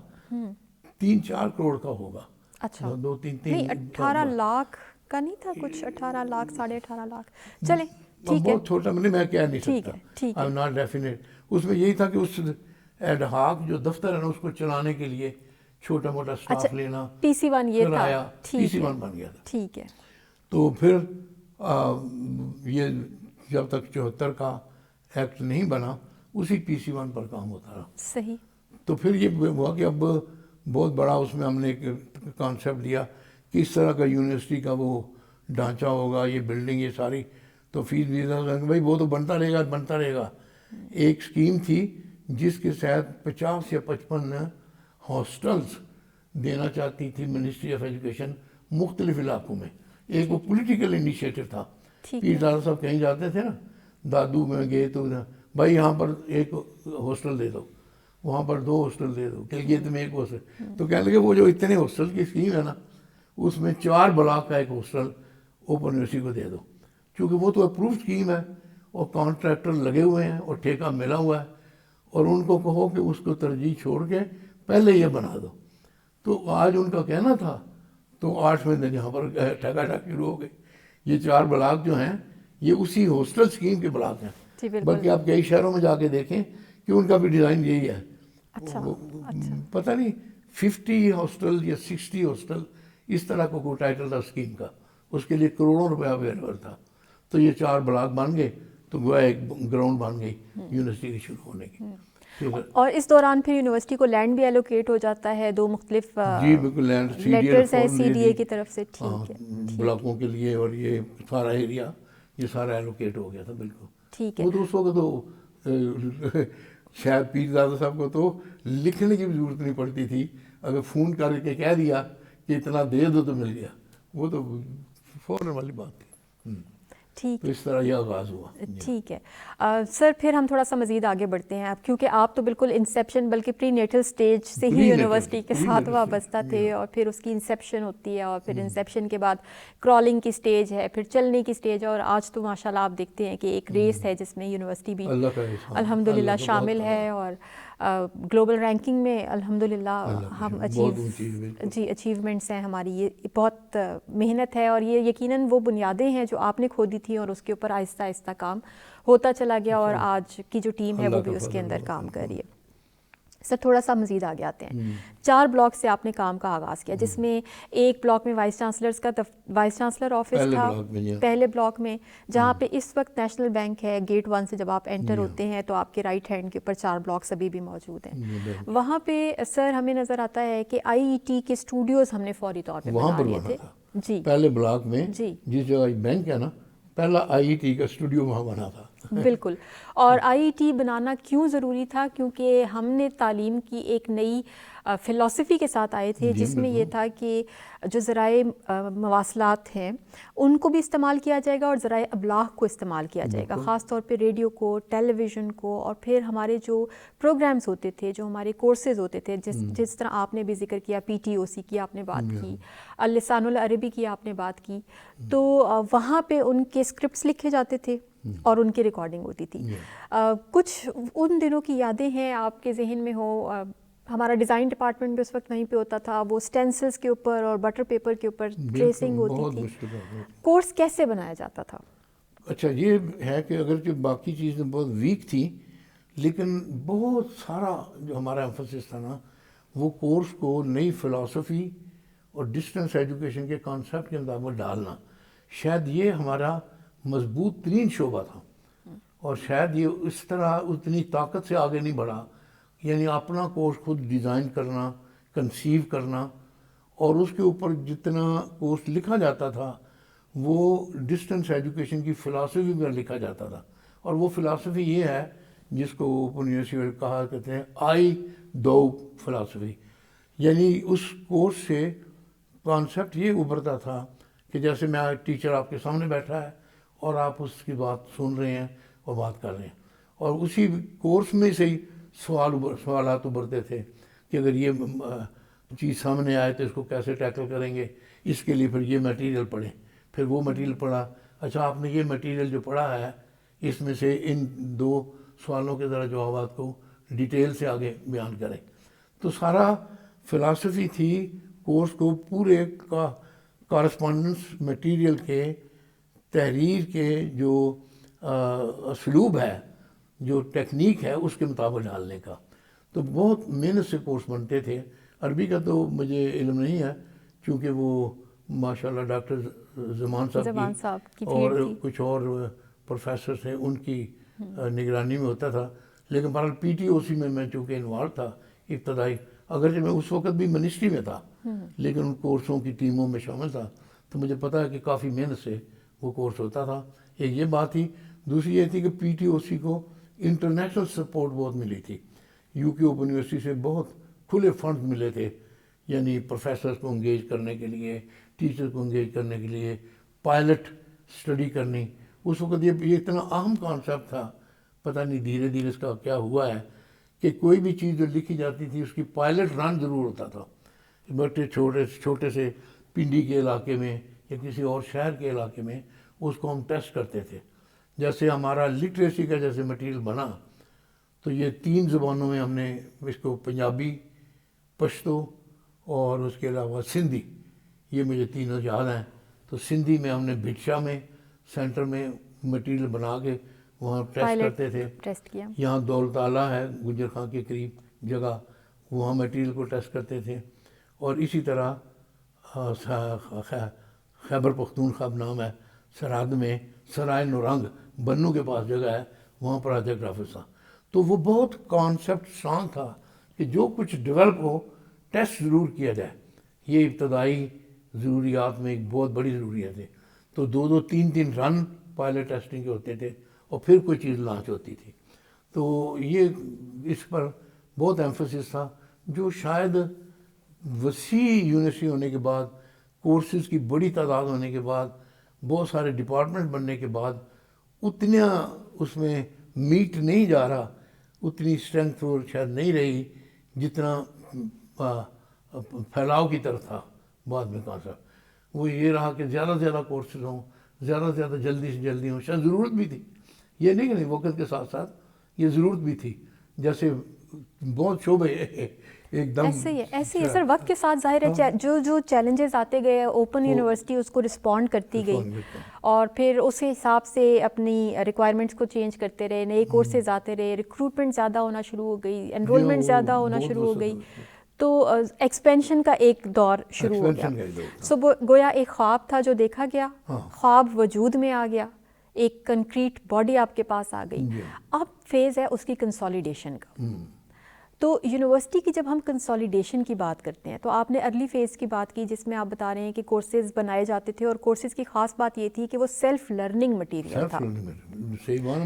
3-4 کروڑ کا ہوگا. اچھا, 2-3 نہیں 18 لاکھ کا نہیں تھا کچھ, 18 لاکھ 18.5 لاکھ. چلیں ٹھیک ہے, بہت چھوٹا, میں کہہ نہیں سکتا, ٹھیک ہے. I am not definite. اس میں یہی تھا کہ اس ایڈ ہاک جو دفتر ہے نا, اس کو چلانے کے لیے چھوٹا موٹا اسٹاف لینا, PC1 یہ تھا, PC1 بن گیا تھا. ٹھیک ہے. تو پھر یہ جب تک 74 کا ایکٹ نہیں بنا, اسی PC1 پر کام ہوتا رہا. صحیح. تو پھر یہ ہوا کہ اب بہت بڑا اس میں ہم نے ایک کانسیپٹ دیا کہ اس طرح کا یونیورسٹی کا وہ ڈھانچہ ہوگا, یہ بلڈنگ, یہ ساری. تو فیس بھائی وہ تو بنتا رہے گا. ایک اسکیم تھی جس کے تحت 50 یا 55 ہاسٹلس دینا چاہتی تھی منسٹری آف ایجوکیشن مختلف علاقوں میں. ایک وہ پولیٹیکل انیشیٹو تھا. پیر دادا صاحب کہیں جاتے تھے نا, دادو میں گئے تو بھائی یہاں پر ایک ہاسٹل دے دو, وہاں پر 2 ہاسٹل دے دو, کلگیت میں 1 ہاسٹل. تو کہنے لگے وہ جو اتنے ہاسٹل کی اسکیم ہے نا, اس میں 4 بلاک کا ایک ہاسٹل اوپن یونیورسٹی کو دے دو, کیونکہ وہ تو اپروو اسکیم ہے اور کانٹریکٹر لگے ہوئے ہیں اور ٹھیکہ ملا ہوا ہے, اور ان کو کہو کہ اس کو ترجیح چھوڑ کے پہلے یہ بنا دو. تو آج ان کا کہنا تھا, تو 8ویں دن یہاں پر ٹھگا شروع ہو گئی. یہ 4 بلاک جو ہیں یہ اسی ہاسٹل اسکیم کے بلاک ہیں, بلکہ آپ کئی شہروں میں جا کے دیکھیں کہ ان کا بھی ڈیزائن یہی ہے. پتہ نہیں 50 ہاسٹل یا 60 ہاسٹل اس طرح کو کوئی ٹائٹل تھا اسکیم کا, اس کے لیے کروڑوں روپیہ اویلیبل تھا. تو یہ 4 بلاک بن گئے, تو گویا ایک گراؤنڈ بن گئی یونیورسٹی کی شروع ہونے کی. اور اس دوران پھر یونیورسٹی کو لینڈ بھی ایلوکیٹ ہو جاتا ہے, 2 مختلف جی بالکل لینڈ لیٹرز ہیں CDA کی طرف سے. ٹھیک ہے, بلاکوں کے لیے, اور یہ سارا ایریا یہ سارا ایلوکیٹ ہو گیا تھا. بالکل ٹھیک ہے. وہ تو اس وقت تو شاید پیر دادا صاحب کو تو لکھنے کی بھی ضرورت نہیں پڑتی تھی, اگر فون کر کے کہہ دیا کہ اتنا دے دو تو مل گیا, وہ تو فوراً والی بات تھی. ٹھیک ہے, اس طرح یہ آغاز ہوا. ٹھیک ہے سر, پھر ہم تھوڑا سا مزید آگے بڑھتے ہیں اب, کیونکہ آپ تو بالکل انسیپشن بلکہ پری نیٹل سٹیج سے ہی یونیورسٹی کے ساتھ وابستہ تھے, اور پھر اس کی انسیپشن ہوتی ہے, اور پھر انسیپشن کے بعد کرالنگ کی سٹیج ہے, پھر چلنے کی سٹیج ہے, اور آج تو ماشاء اللہ آپ دیکھتے ہیں کہ ایک ریس ہے جس میں یونیورسٹی بھی الحمدللہ شامل ہے, اور گلوبل رینکنگ میں الحمدللہ ہم اچیومنٹس ہیں ہماری. یہ بہت محنت ہے, اور یہ یقیناً وہ بنیادیں ہیں جو آپ نے کھودی تھیں, اور اس کے اوپر آہستہ آہستہ کام ہوتا چلا گیا, اور آج کی جو ٹیم ہے وہ بھی اس کے اندر کام کر رہی ہے. سر تھوڑا سا مزید آگے آتے ہیں. 4 بلاک سے آپ نے کام کا آغاز کیا, جس میں ایک بلاک میں وائس چانسلر آفس تھا, پہلے بلاک میں, جہاں پہ اس وقت نیشنل بینک ہے. گیٹ 1 سے جب آپ انٹر ہوتے ہیں تو آپ کے رائٹ ہینڈ کے اوپر 4 بلاکس ابھی بھی موجود ہیں. وہاں پہ سر ہمیں نظر آتا ہے کہ IET کے اسٹوڈیوز ہم نے فوری طور پہ بنا لیے تھے. جی پہلے بلاک میں جس جگہ بینک ہے نا, پہلا IET کا اسٹوڈیو وہاں بنا تھا. بالکل. اور IET بنانا کیوں ضروری تھا؟ کیونکہ ہم نے تعلیم کی ایک نئی فلسفی کے ساتھ آئے تھے, جس میں یہ تھا کہ جو ذرائع مواصلات ہیں ان کو بھی استعمال کیا جائے گا, اور ذرائع ابلاغ کو استعمال کیا جائے گا, خاص طور پہ ریڈیو کو, ٹیلی ویژن کو, اور پھر ہمارے جو پروگرامز ہوتے تھے, جو ہمارے کورسز ہوتے تھے, جس طرح آپ نے بھی ذکر کیا, PTOC کی آپ نے بات کی, اللسان العربی کی آپ نے بات کی, تو وہاں پہ ان کے اسکرپٹس لکھے جاتے تھے اور ان کی ریکارڈنگ ہوتی تھی. کچھ ان دنوں کی یادیں ہیں آپ کے ذہن میں ہو, ہمارا ڈیزائن ڈپارٹمنٹ بھی اس وقت وہیں پہ ہوتا تھا, وہ اسٹینسلس کے اوپر اور بٹر پیپر کے اوپر ٹریسنگ ہوتی تھی. کورس کیسے بنایا جاتا تھا؟ اچھا یہ ہے کہ اگرچہ باقی چیزیں بہت ویک تھیں لیکن بہت سارا جو ہمارا ایمفسس تھا نا وہ کورس کو نئی فلاسفی اور ڈسٹینس ایجوکیشن کے کانسیپٹ کے مطابق ڈالنا, شاید یہ ہمارا مضبوط ترین شعبہ تھا. اور شاید یہ اس طرح اتنی طاقت سے آگے نہیں بڑھا, یعنی اپنا کورس خود ڈیزائن کرنا, کنسیو کرنا, اور اس کے اوپر جتنا کورس لکھا جاتا تھا وہ ڈسٹینس ایجوکیشن کی فلاسفی پر لکھا جاتا تھا. اور وہ فلاسفی یہ ہے جس کو اوپن یونیورسٹی میں کہا کہتے ہیں I-DO فلاسفی. یعنی اس کورس سے کانسیپٹ یہ ابھرتا تھا کہ جیسے میں ٹیچر آپ کے سامنے بیٹھا ہے اور آپ اس کی بات سن رہے ہیں اور بات کر رہے ہیں, اور اسی کورس میں سے ہی سوالات ابھرتے تھے کہ اگر یہ چیز سامنے آئے تو اس کو کیسے ٹیکل کریں گے, اس کے لیے پھر یہ میٹیریل پڑھیں, پھر وہ میٹیریل پڑھا, اچھا آپ نے یہ میٹیریل جو پڑھا ہے اس میں سے ان 2 سوالوں کے ذرا جوابات کو ڈیٹیل سے آگے بیان کریں. تو سارا فلاسفی تھی کورس کو پورے کا کارسپونڈنس میٹیریل کے تحریر کے جو اسلوب ہے, جو ٹیکنیک ہے اس کے مطابق ڈالنے کا. تو بہت محنت سے کورس بنتے تھے. عربی کا تو مجھے علم نہیں ہے چونکہ وہ ماشاءاللہ ڈاکٹر زمان صاحب کی اور کچھ اور پروفیسر تھے ان کی نگرانی میں ہوتا تھا. لیکن بہرحال پی ٹی او سی میں چونکہ انوالو تھا ابتدائی, اگرچہ میں اس وقت بھی منسٹری میں تھا لیکن ان کورسوں کی ٹیموں میں شامل تھا, تو مجھے پتا ہے کہ کافی محنت سے وہ کورس ہوتا تھا. ایک یہ بات تھی. دوسری یہ تھی کہ پی ٹی او سی کو انٹرنیشنل سپورٹ بہت ملی تھی. یو کے اوپن یونیورسٹی سے بہت کھلے فنڈ ملے تھے, یعنی پروفیسرز کو انگیج کرنے کے لیے, ٹیچر کو انگیج کرنے کے لیے, پائلٹ اسٹڈی کرنی. اس وقت یہ اتنا اہم کانسیپٹ تھا, پتہ نہیں دھیرے دھیرے اس کا کیا ہوا ہے کہ کوئی بھی چیز جو لکھی جاتی تھی اس کی پائلٹ رن ضرور ہوتا تھا. بڑے چھوٹے سے پنڈی کے علاقے میں یا کسی اور شہر کے علاقے میں اس کو ہم ٹیسٹ کرتے تھے. جیسے ہمارا لٹریسی کا جیسے مٹیریل بنا تو یہ 3 زبانوں میں ہم نے اس کو پنجابی, پشتو اور اس کے علاوہ سندھی, یہ مجھے 3 یاد ہیں. تو سندھی میں ہم نے بھٹشا میں سینٹر میں مٹیریل بنا کے وہاں ٹیسٹ کرتے تھے. یہاں دولت آلہ ہے گجر خان کے قریب جگہ, وہاں مٹیریل کو ٹیسٹ کرتے تھے. اور اسی طرح خیبر پختونخوا نام ہے, سرحد میں سرائے نورنگ بنو کے پاس جگہ ہے, وہاں پروجیکٹ آفس تھا. تو وہ بہت کانسیپٹ اسٹرانگ تھا کہ جو کچھ ڈیولپ ہو ٹیسٹ ضرور کیا جائے. یہ ابتدائی ضروریات میں ایک بہت بڑی ضروریات ہے. تو 2 3 رن پائلٹ ٹیسٹنگ کے ہوتے تھے اور پھر کوئی چیز لانچ ہوتی تھی. تو یہ اس پر بہت ایمفسس تھا, جو شاید وسیع یونیورسٹی ہونے کے بعد, کورسز کی بڑی تعداد ہونے کے بعد, بہت سارے ڈپارٹمنٹ بننے کے بعد اتنا اس میں میٹ نہیں جا رہا, اتنی اسٹرینتھ شاید نہیں رہی جتنا پھیلاؤ کی طرف تھا بعد میں کانسیپٹ. وہ یہ رہا کہ زیادہ سے زیادہ کورسز ہوں, زیادہ سے زیادہ جلدی سے جلدی ہوں. شاید ضرورت بھی تھی, یہ نہیں کہ نہیں, وقت کے ساتھ ساتھ یہ ضرورت بھی تھی. جیسے بہت شعبے ایک دم ایسے ہی سر وقت کے ساتھ ظاہر ہے جو چیلنجز آتے گئے اوپن یونیورسٹی اس کو رسپونڈ کرتی گئی اور پھر اس حساب سے اپنی ریکوائرمنٹس کو چینج کرتے رہے, نئے کورسز آتے رہے, ریکروٹمنٹ زیادہ ہونا شروع ہو گئی, انرولمنٹ زیادہ ہونا شروع ہو گئی, تو ایکسپینشن کا ایک دور شروع ہو گیا. سو گویا ایک خواب تھا جو دیکھا گیا, خواب وجود میں آ گیا, ایک کنکریٹ باڈی آپ کے پاس آ گئی. اب فیز ہے اس کی کنسالیڈیشن کا. تو یونیورسٹی کی جب ہم کنسالیڈیشن کی بات کرتے ہیں تو آپ نے ارلی فیز کی بات کی جس میں آپ بتا رہے ہیں کہ کورسز بنائے جاتے تھے, اور کورسز کی خاص بات یہ تھی کہ وہ سیلف لرننگ مٹیریل تھا,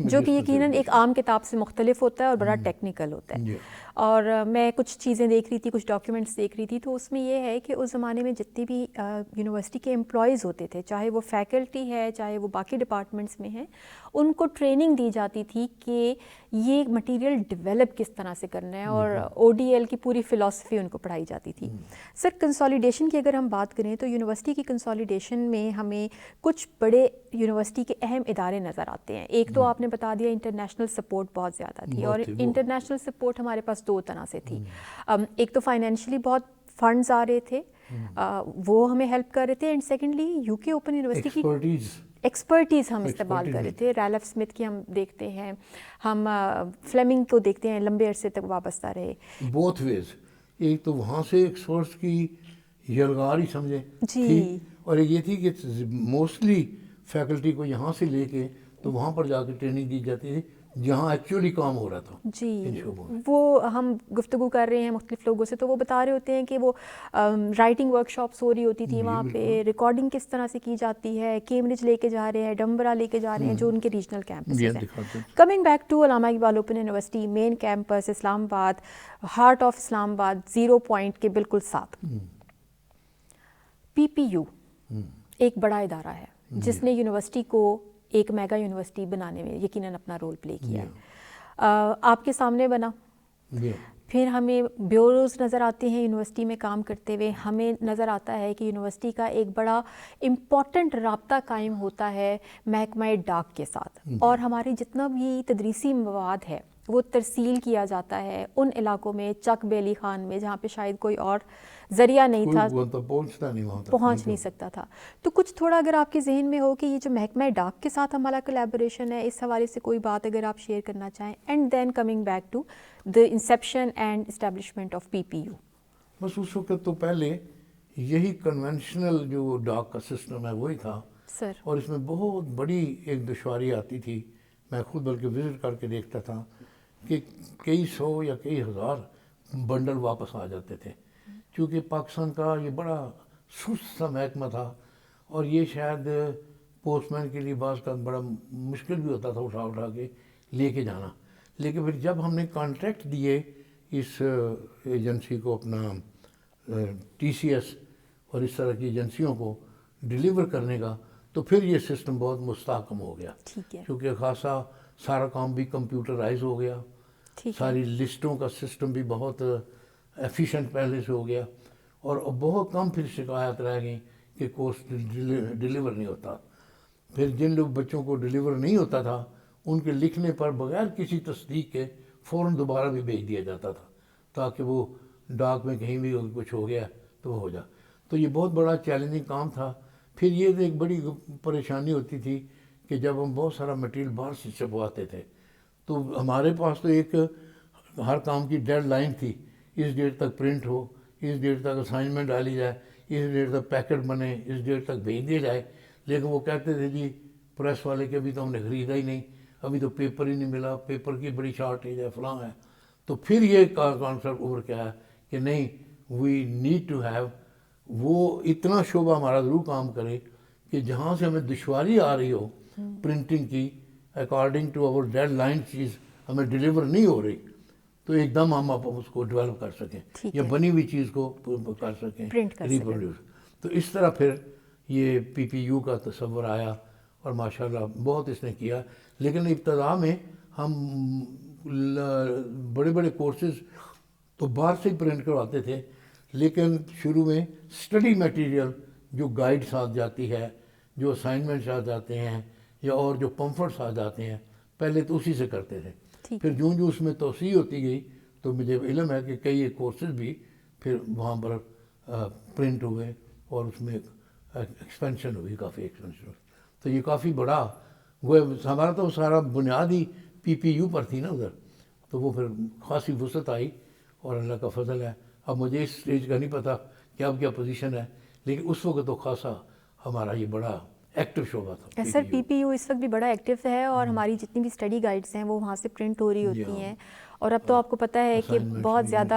جو کہ یقیناً ایک عام کتاب سے مختلف ہوتا ہے اور بڑا ٹیکنیکل ہوتا ہے. اور میں کچھ چیزیں دیکھ رہی تھی, کچھ ڈاکیومنٹس دیکھ رہی تھی, تو اس میں یہ ہے کہ اس زمانے میں جتنے بھی یونیورسٹی کے امپلائیز ہوتے تھے, چاہے وہ فیکلٹی ہے چاہے وہ باقی ڈپارٹمنٹس میں ہیں, ان کو ٹریننگ دی جاتی تھی کہ یہ مٹیریل ڈیولپ کس طرح سے کرنا ہے, اور او ڈی ایل کی پوری فلاسفی ان کو پڑھائی جاتی تھی. سر کنسالیڈیشن کی اگر ہم بات کریں تو یونیورسٹی کی کنسالیڈیشن میں ہمیں کچھ بڑے یونیورسٹی کے اہم ادارے نظر آتے ہیں. ایک تو آپ نے بتا دیا انٹرنیشنل سپورٹ بہت زیادہ تھی, اور انٹرنیشنل سپورٹ ہمارے پاس دو طرح سے تھی. ایک تو فائنینشلی بہت فنڈز آ رہے تھے, وہ ہمیں ہیلپ کر رہے تھے, اینڈ سیکنڈلی یو کے اوپن یونیورسٹی کی ایکسپرٹیز ہم استعمال کر رہے تھے. ریلف اسمتھ کی ہم دیکھتے ہیں, ہم فلیمنگ کو دیکھتے ہیں, لمبے عرصے تک وابستہ رہے. بوتھ ویز, ایک تو وہاں سے ایکسپرٹس کی یلغار ہی سمجھے جی, اور ایک یہ تھی کہ موسٹلی فیکلٹی کو یہاں سے لے کے تو وہاں پر جا کے ٹریننگ دی جاتی تھی جہاں ایکچولی کام ہو رہا تھا. جی وہ ہم گفتگو کر رہے ہیں مختلف لوگوں سے, تو وہ بتا رہے ہوتے ہیں کہ وہ رائٹنگ ورک شاپس ہو رہی ہوتی تھی وہاں پہ, ریکارڈنگ کس طرح سے کی جاتی ہے, کیمبرج لے کے جا رہے ہیں, ڈمبرا لے کے جا رہے ہیں جو ان کے ریجنل کیمپسز ہیں. Coming back to Allama Iqbal open university main campus اسلام آباد, ہارٹ آف اسلام آباد, 0 پوائنٹ کے بالکل ساتھ. پی پی یو ایک بڑا ادارہ ہے جس نے یونیورسٹی کو ایک میگا یونیورسٹی بنانے میں یقیناً اپنا رول پلے کیا ہے. آپ کے سامنے بنا, پھر ہمیں بیوروز نظر آتے ہیں یونیورسٹی میں کام کرتے ہوئے. ہمیں نظر آتا ہے کہ یونیورسٹی کا ایک بڑا امپورٹنٹ رابطہ قائم ہوتا ہے محکمہ ڈاک کے ساتھ, اور ہمارے جتنا بھی تدریسی مواد ہے وہ ترسیل کیا جاتا ہے ان علاقوں میں, چک بیلی خان میں, جہاں پہ شاید کوئی اور ذریعہ نہیں تھا, پہنچ نہیں سکتا تھا. تو کچھ تھوڑا اگر آپ کے ذہن میں ہو کہ یہ جو محکمہ ڈاک کے ساتھ ہمارا کولیبوریشن ہے, اس حوالے سے کوئی بات اگر آپ شیئر کرنا چاہیں. And then coming back to the inception and establishment of P P U. بس اس وقت تو پہلے یہی کنونشنل جو ڈاک کا سسٹم ہے وہی تھا سر, اور اس میں بہت بڑی ایک دشواری آتی تھی. میں خود بلکہ وزٹ کر کے دیکھتا تھا کہ کئی سو یا کئی ہزار بنڈل واپس آ جاتے تھے, کیونکہ پاکستان کا یہ بڑا سست سا محکمہ تھا اور یہ شاید پوسٹ مین کے لیے بعض کا بڑا مشکل بھی ہوتا تھا اٹھا کے لے کے جانا. لیکن پھر جب ہم نے کانٹریکٹ دیے اس ایجنسی کو, اپنا ٹی سی ایس اور اس طرح کی ایجنسیوں کو ڈیلیور کرنے کا, تو پھر یہ سسٹم بہت مستحکم ہو گیا, کیونکہ خاصا سارا کام بھی کمپیوٹرائز ہو گیا, ساری لسٹوں کا سسٹم بھی بہت ایفیشینٹ پہلے سے ہو گیا, اور بہت کم پھر شکایت رہ گئی کہ کورس ڈیلیور نہیں ہوتا. پھر جن لوگ بچوں کو ڈیلیور نہیں ہوتا تھا ان کے لکھنے پر بغیر کسی تصدیق کے فوراً دوبارہ بھی بھیج دیا جاتا تھا, تاکہ وہ ڈاک میں کہیں بھی کچھ ہو گیا تو وہ ہو جائے. تو یہ بہت بڑا چیلنجنگ کام تھا. پھر یہ ایک بڑی پریشانی ہوتی تھی کہ جب ہم بہت سارا مٹیریل باہر سے چھپواتے تھے تو ہمارے پاس تو ایک ہر کام کی ڈیڈ لائن تھی, اس ڈیٹ تک پرنٹ ہو, اس ڈیٹ تک اسائنمنٹ ڈالی جائے, اس ڈیٹ تک پیکٹ بنے, اس ڈیٹ تک بھیج دیا جائے. لیکن وہ کہتے تھے جی پریس والے کے ابھی تو ہم نے خریدا ہی نہیں, ابھی تو پیپر ہی نہیں ملا, پیپر کی بڑی شارٹیج ہے, فلاں ہے. تو پھر یہ کانسیپٹ اوپر کیا ہے کہ نہیں, وی نیڈ ٹو ہیو, وہ اتنا شعبہ ہمارا ضرور کام کرے کہ جہاں سے ہمیں دشواری آ رہی ہو پرنٹنگ کی, according to our deadline چیز ہمیں ڈیلیور نہیں ہو رہی, تو ایک دم ہم اس کو ڈیولپ کر سکیں یا بنی ہوئی چیز کو کر سکیں, ریپروڈیوس. تو اس طرح پھر یہ پی پی یو کا تصور آیا اور ماشاءاللہ بہت اس نے کیا. لیکن ابتدا میں ہم بڑے بڑے کورسز تو باہر سے ہی پرنٹ کرواتے تھے, لیکن شروع میں اسٹڈی میٹیریل جو گائیڈس آ جاتی ہے, جو اسائنمنٹس آ جاتے ہیں, یا اور جو پمفلٹس آ جاتے ہیں, پہلے تو اسی سے کرتے تھے. پھر جو اس میں توسیع ہوتی گئی تو مجھے علم ہے کہ کئی کورسز بھی پھر وہاں پر پرنٹ ہوئے اور اس میں ایکسپینشن ہوئی, کافی ایکسپینشن ہوئی. تو یہ کافی بڑا وہ ہمارا تو سارا بنیاد ہی پی پی یو پر تھی نا ادھر, تو وہ پھر خاصی وسعت آئی اور اللہ کا فضل ہے. اب مجھے اس اسٹیج کا نہیں پتہ کہ اب کیا پوزیشن ہے, لیکن اس وقت تو خاصا ہمارا یہ بڑا ایکٹیو شعبہ تھا. سر پی پی یو اس وقت بھی بڑا ایکٹیو ہے, اور ہماری جتنی بھی اسٹڈی گائیڈس ہیں وہ وہاں سے پرنٹ ہو رہی ہوتی ہیں. اور اب تو آپ کو پتہ ہے کہ بہت زیادہ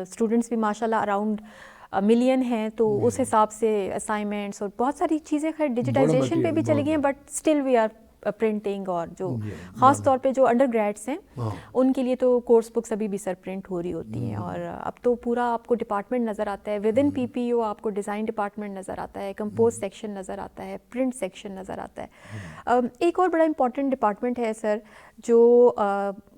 اسٹوڈنٹس بھی ماشاء اللہ اراؤنڈ ملین ہیں, تو اس حساب سے اسائنمنٹس اور بہت ساری چیزیں خیر ڈیجیٹائزیشن پہ بھی چلی گئی ہیں, but still we are printing. اور جو خاص طور پہ جو انڈر گریڈس ہیں ان کے لیے تو کورس بکس ابھی بھی سر پرنٹ ہو رہی ہوتی ہیں. اور اب تو پورا آپ کو ڈپارٹمنٹ نظر آتا ہے with in P P you, آپ کو ڈیزائن ڈپارٹمنٹ نظر آتا ہے, کمپوز سیکشن نظر آتا ہے, پرنٹ سیکشن نظر آتا ہے. ایک اور بڑا امپورٹنٹ ڈپارٹمنٹ ہے سر جو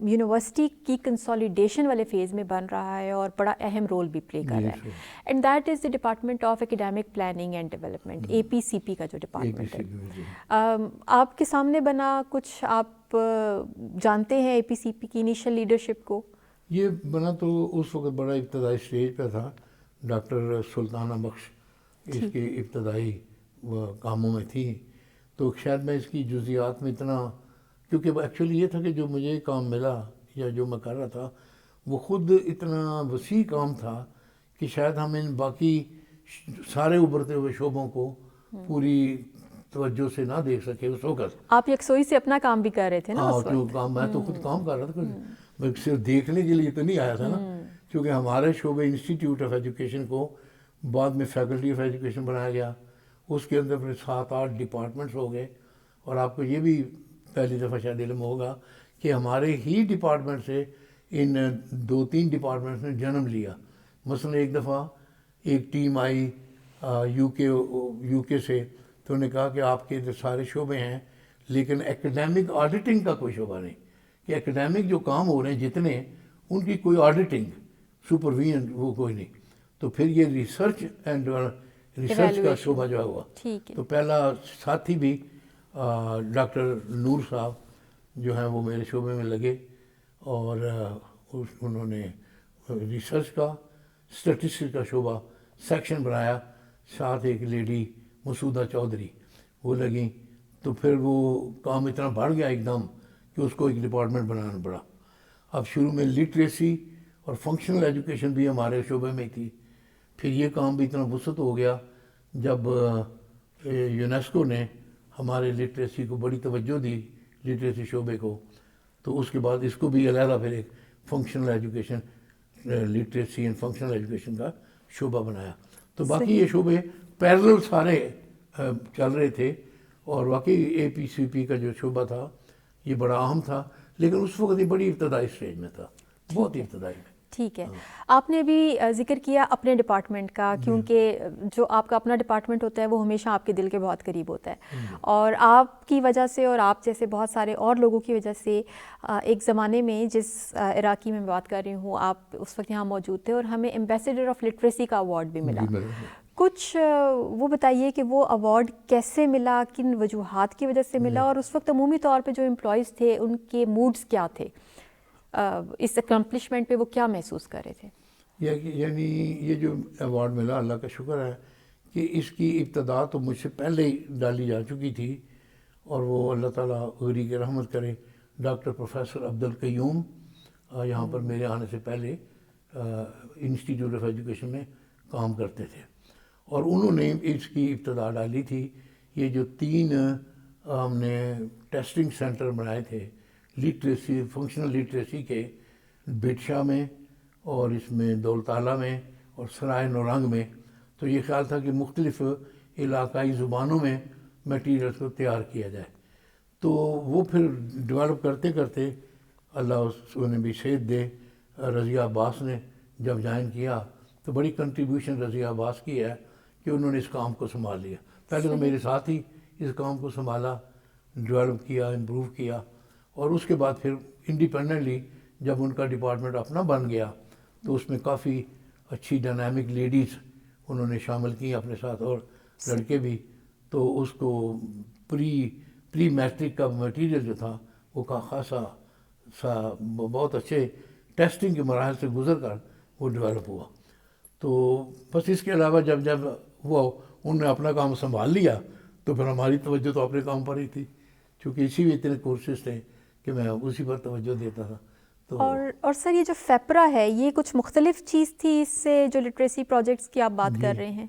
یونیورسٹی کی کنسالیڈیشن والے فیز میں بن رہا ہے اور بڑا اہم رول بھی پلے کر رہا ہے, and that is the department of academic planning and development, A P C P کا جو ڈپارٹمنٹ ہے. آپ کے سامنے بنا, کچھ آپ جانتے ہیں اے پی سی پی کی انیشیل لیڈرشپ کو؟ یہ بنا تو اس وقت بڑا ابتدائی سٹیج پہ تھا. ڈاکٹر سلطانہ بخش اس کے ابتدائی کاموں میں تھی. تو شاید میں اس کی جزیات میں اتنا، کیونکہ ایکچولی یہ تھا کہ جو مجھے کام ملا یا جو میں کر رہا تھا وہ خود اتنا وسیع کام تھا کہ شاید ہم ان باقی سارے ابھرتے ہوئے شعبوں کو پوری توجہ سے نہ دیکھ سکے اس وقت. آپ یکسوئی سے اپنا کام بھی کر رہے تھے نا اس وقت؟ کیوں کام، میں تو خود کام کر رہا تھا، میں صرف دیکھنے کے لیے تو نہیں آیا تھا نا. کیونکہ ہمارے شعبے انسٹیٹیوٹ آف ایجوکیشن کو بعد میں فیکلٹی آف ایجوکیشن بنایا گیا. اس کے اندر پھر 7-8 ڈپارٹمنٹس ہو گئے. اور آپ کو یہ بھی پہلی دفعہ شاید علم ہوگا کہ ہمارے ہی ڈپارٹمنٹ سے ان 2-3 ڈپارٹمنٹس نے جنم لیا. مثلا ایک دفعہ ایک ٹیم آئی یو کے سے، تو انہوں نے کہا کہ آپ کے ادھر سارے شعبے ہیں لیکن ایکڈیمک آڈیٹنگ کا کوئی شعبہ نہیں، کہ ایکڈیمک جو کام ہو رہے ہیں جتنے، ان کی کوئی آڈیٹنگ سپرویژن وہ کوئی نہیں. تو پھر یہ ریسرچ کا شعبہ جو ہوا. تو پہلا ساتھی بھی ڈاکٹر نور صاحب جو ہیں وہ میرے شعبے میں لگے، اور انہوں نے ریسرچ کا اسٹیٹسٹکس کا شعبہ سیکشن بنایا. ساتھ ایک لیڈی مسعودہ چودھری وہ لگیں. تو پھر وہ کام اتنا بڑھ گیا ایک دم کہ اس کو ایک ڈپارٹمنٹ بنانا پڑا. اب شروع میں لٹریسی اور فنکشنل ایجوکیشن بھی ہمارے شعبے میں تھی. پھر یہ کام بھی اتنا وسعت ہو گیا جب یونیسکو نے ہمارے لٹریسی کو بڑی توجہ دی، لٹریسی شعبے کو. تو اس کے بعد اس کو بھی علیحدہ پھر ایک functional education, literacy and functional education کا شعبہ بنایا. تو باقی یہ شعبے پیرلل سارے چل رہے تھے. اور واقعی اے پی سی پی کا جو شعبہ تھا یہ بڑا اہم تھا، لیکن اس وقت یہ بڑی ابتدائی سٹیج میں تھا، بہت ابتدائی میں. ٹھیک ہے. آپ نے بھی ذکر کیا اپنے ڈپارٹمنٹ کا، کیونکہ جو آپ کا اپنا ڈپارٹمنٹ ہوتا ہے وہ ہمیشہ آپ کے دل کے بہت قریب ہوتا ہے، اور آپ کی وجہ سے اور آپ جیسے بہت سارے اور لوگوں کی وجہ سے ایک زمانے میں جس عراقی میں بات کر رہی ہوں، آپ اس وقت یہاں موجود تھے اور ہمیں ایمبیسیڈر آف لٹریسی کا ایوارڈ بھی ملا. کچھ وہ بتائیے کہ وہ ایوارڈ کیسے ملا، کن وجوہات کی وجہ سے ملا، اور اس وقت عمومی طور پہ جو امپلائیز تھے ان کے موڈز کیا تھے، اس اکمپلشمنٹ پہ وہ کیا محسوس کر رہے تھے؟ یعنی یہ جو ایوارڈ ملا، اللہ کا شکر ہے کہ اس کی ابتدا تو مجھ سے پہلے ہی ڈالی جا چکی تھی. اور وہ اللہ تعالیٰ غری کی رحمت کرے، ڈاکٹر پروفیسر عبدالقیوم یہاں پر میرے آنے سے پہلے انسٹیٹیوٹ آف ایجوکیشن میں کام کرتے تھے، اور انہوں نے اس کی ابتدا ڈالی تھی. یہ جو 3 ہم نے ٹیسٹنگ سینٹر بنائے تھے لٹریسی، فنکشنل لٹریسی کے، بٹشاہ میں اور اس میں دولت اعلیٰ میں اور سرائے نورنگ میں. تو یہ خیال تھا کہ مختلف علاقائی زبانوں میں میٹیریلز کو تیار کیا جائے. تو وہ پھر ڈیولپ کرتے کرتے اللہ انہیں بھی صحت دے، رضیہ عباس نے جب جوائن کیا تو بڑی کنٹریبیوشن رضیہ عباس کی ہے کہ انہوں نے اس کام کو سنبھال لیا. پہلے تو میرے ساتھ ہی اس کام کو سنبھالا، ڈیولپ کیا، امپروو کیا، اور اس کے بعد پھر انڈیپینڈنٹلی جب ان کا ڈپارٹمنٹ اپنا بن گیا تو اس میں کافی اچھی ڈائنامک لیڈیز انہوں نے شامل کی اپنے ساتھ، اور لڑکے بھی. تو اس کو پری میٹرک کا مٹیریل جو تھا وہ خاصا بہت اچھے ٹیسٹنگ کے مراحل سے گزر کر وہ ڈیولپ ہوا. تو بس اس کے علاوہ جب وہ انہوں نے اپنا کام سنبھال لیا تو پھر ہماری توجہ تو اپنے کام پر ہی تھی، چونکہ اسی میں اتنے کورسز تھے کہ میں اسی پر توجہ دیتا تھا. تو اور سر یہ جو فیپرا ہے یہ کچھ مختلف چیز تھی اس سے، جو لٹریسی پروجیکٹس کی آپ بات کر رہے ہیں؟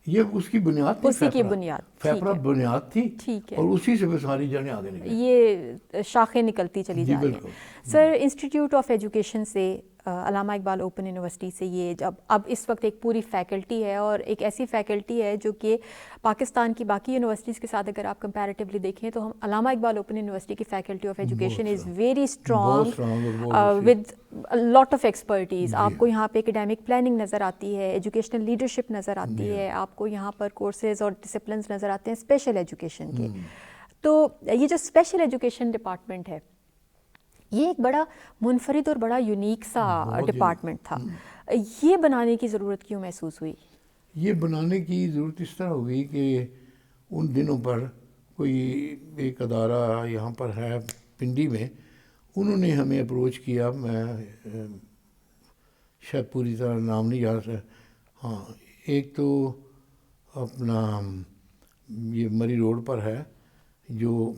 یہ اس کی بنیاد تھی، اسی کی بنیاد، فیپرا بنیاد تھی، ٹھیک ہے، اور اسی سے پھر ساری جڑیں آگے نکلی، یہ شاخیں نکلتی چلی جا رہی ہیں. سر انسٹیٹیوٹ آف ایجوکیشن سے، علامہ اقبال اوپن یونیورسٹی سے، یہ جب اب اس وقت ایک پوری فیکلٹی ہے، اور ایک ایسی فیکلٹی ہے جو کہ پاکستان کی باقی یونیورسٹیز کے ساتھ اگر آپ کمپیریٹیولی دیکھیں تو ہم علامہ اقبال اوپن یونیورسٹی کی faculty of education is very strong with lot of expertise. آپ کو یہاں پہ اکیڈیمک پلاننگ نظر آتی ہے، ایجوکیشنل لیڈرشپ نظر آتی ہے، آپ کو یہاں پر کورسز اور ڈسپلنز نظر آتے ہیں اسپیشل ایجوکیشن کے. تو یہ جو اسپیشل ایجوکیشن ڈپارٹمنٹ ہے یہ ایک بڑا منفرد اور بڑا یونیک سا ڈپارٹمنٹ تھا. یہ بنانے کی ضرورت کیوں محسوس ہوئی؟ یہ بنانے کی ضرورت اس طرح ہوئی کہ ان دنوں پر کوئی ایک ادارہ یہاں پر ہے پنڈی میں، انہوں نے ہمیں اپروچ کیا. میں شاید پوری طرح نام نہیں یاد ہے. ہاں ایک تو اپنا یہ مری روڈ پر ہے جو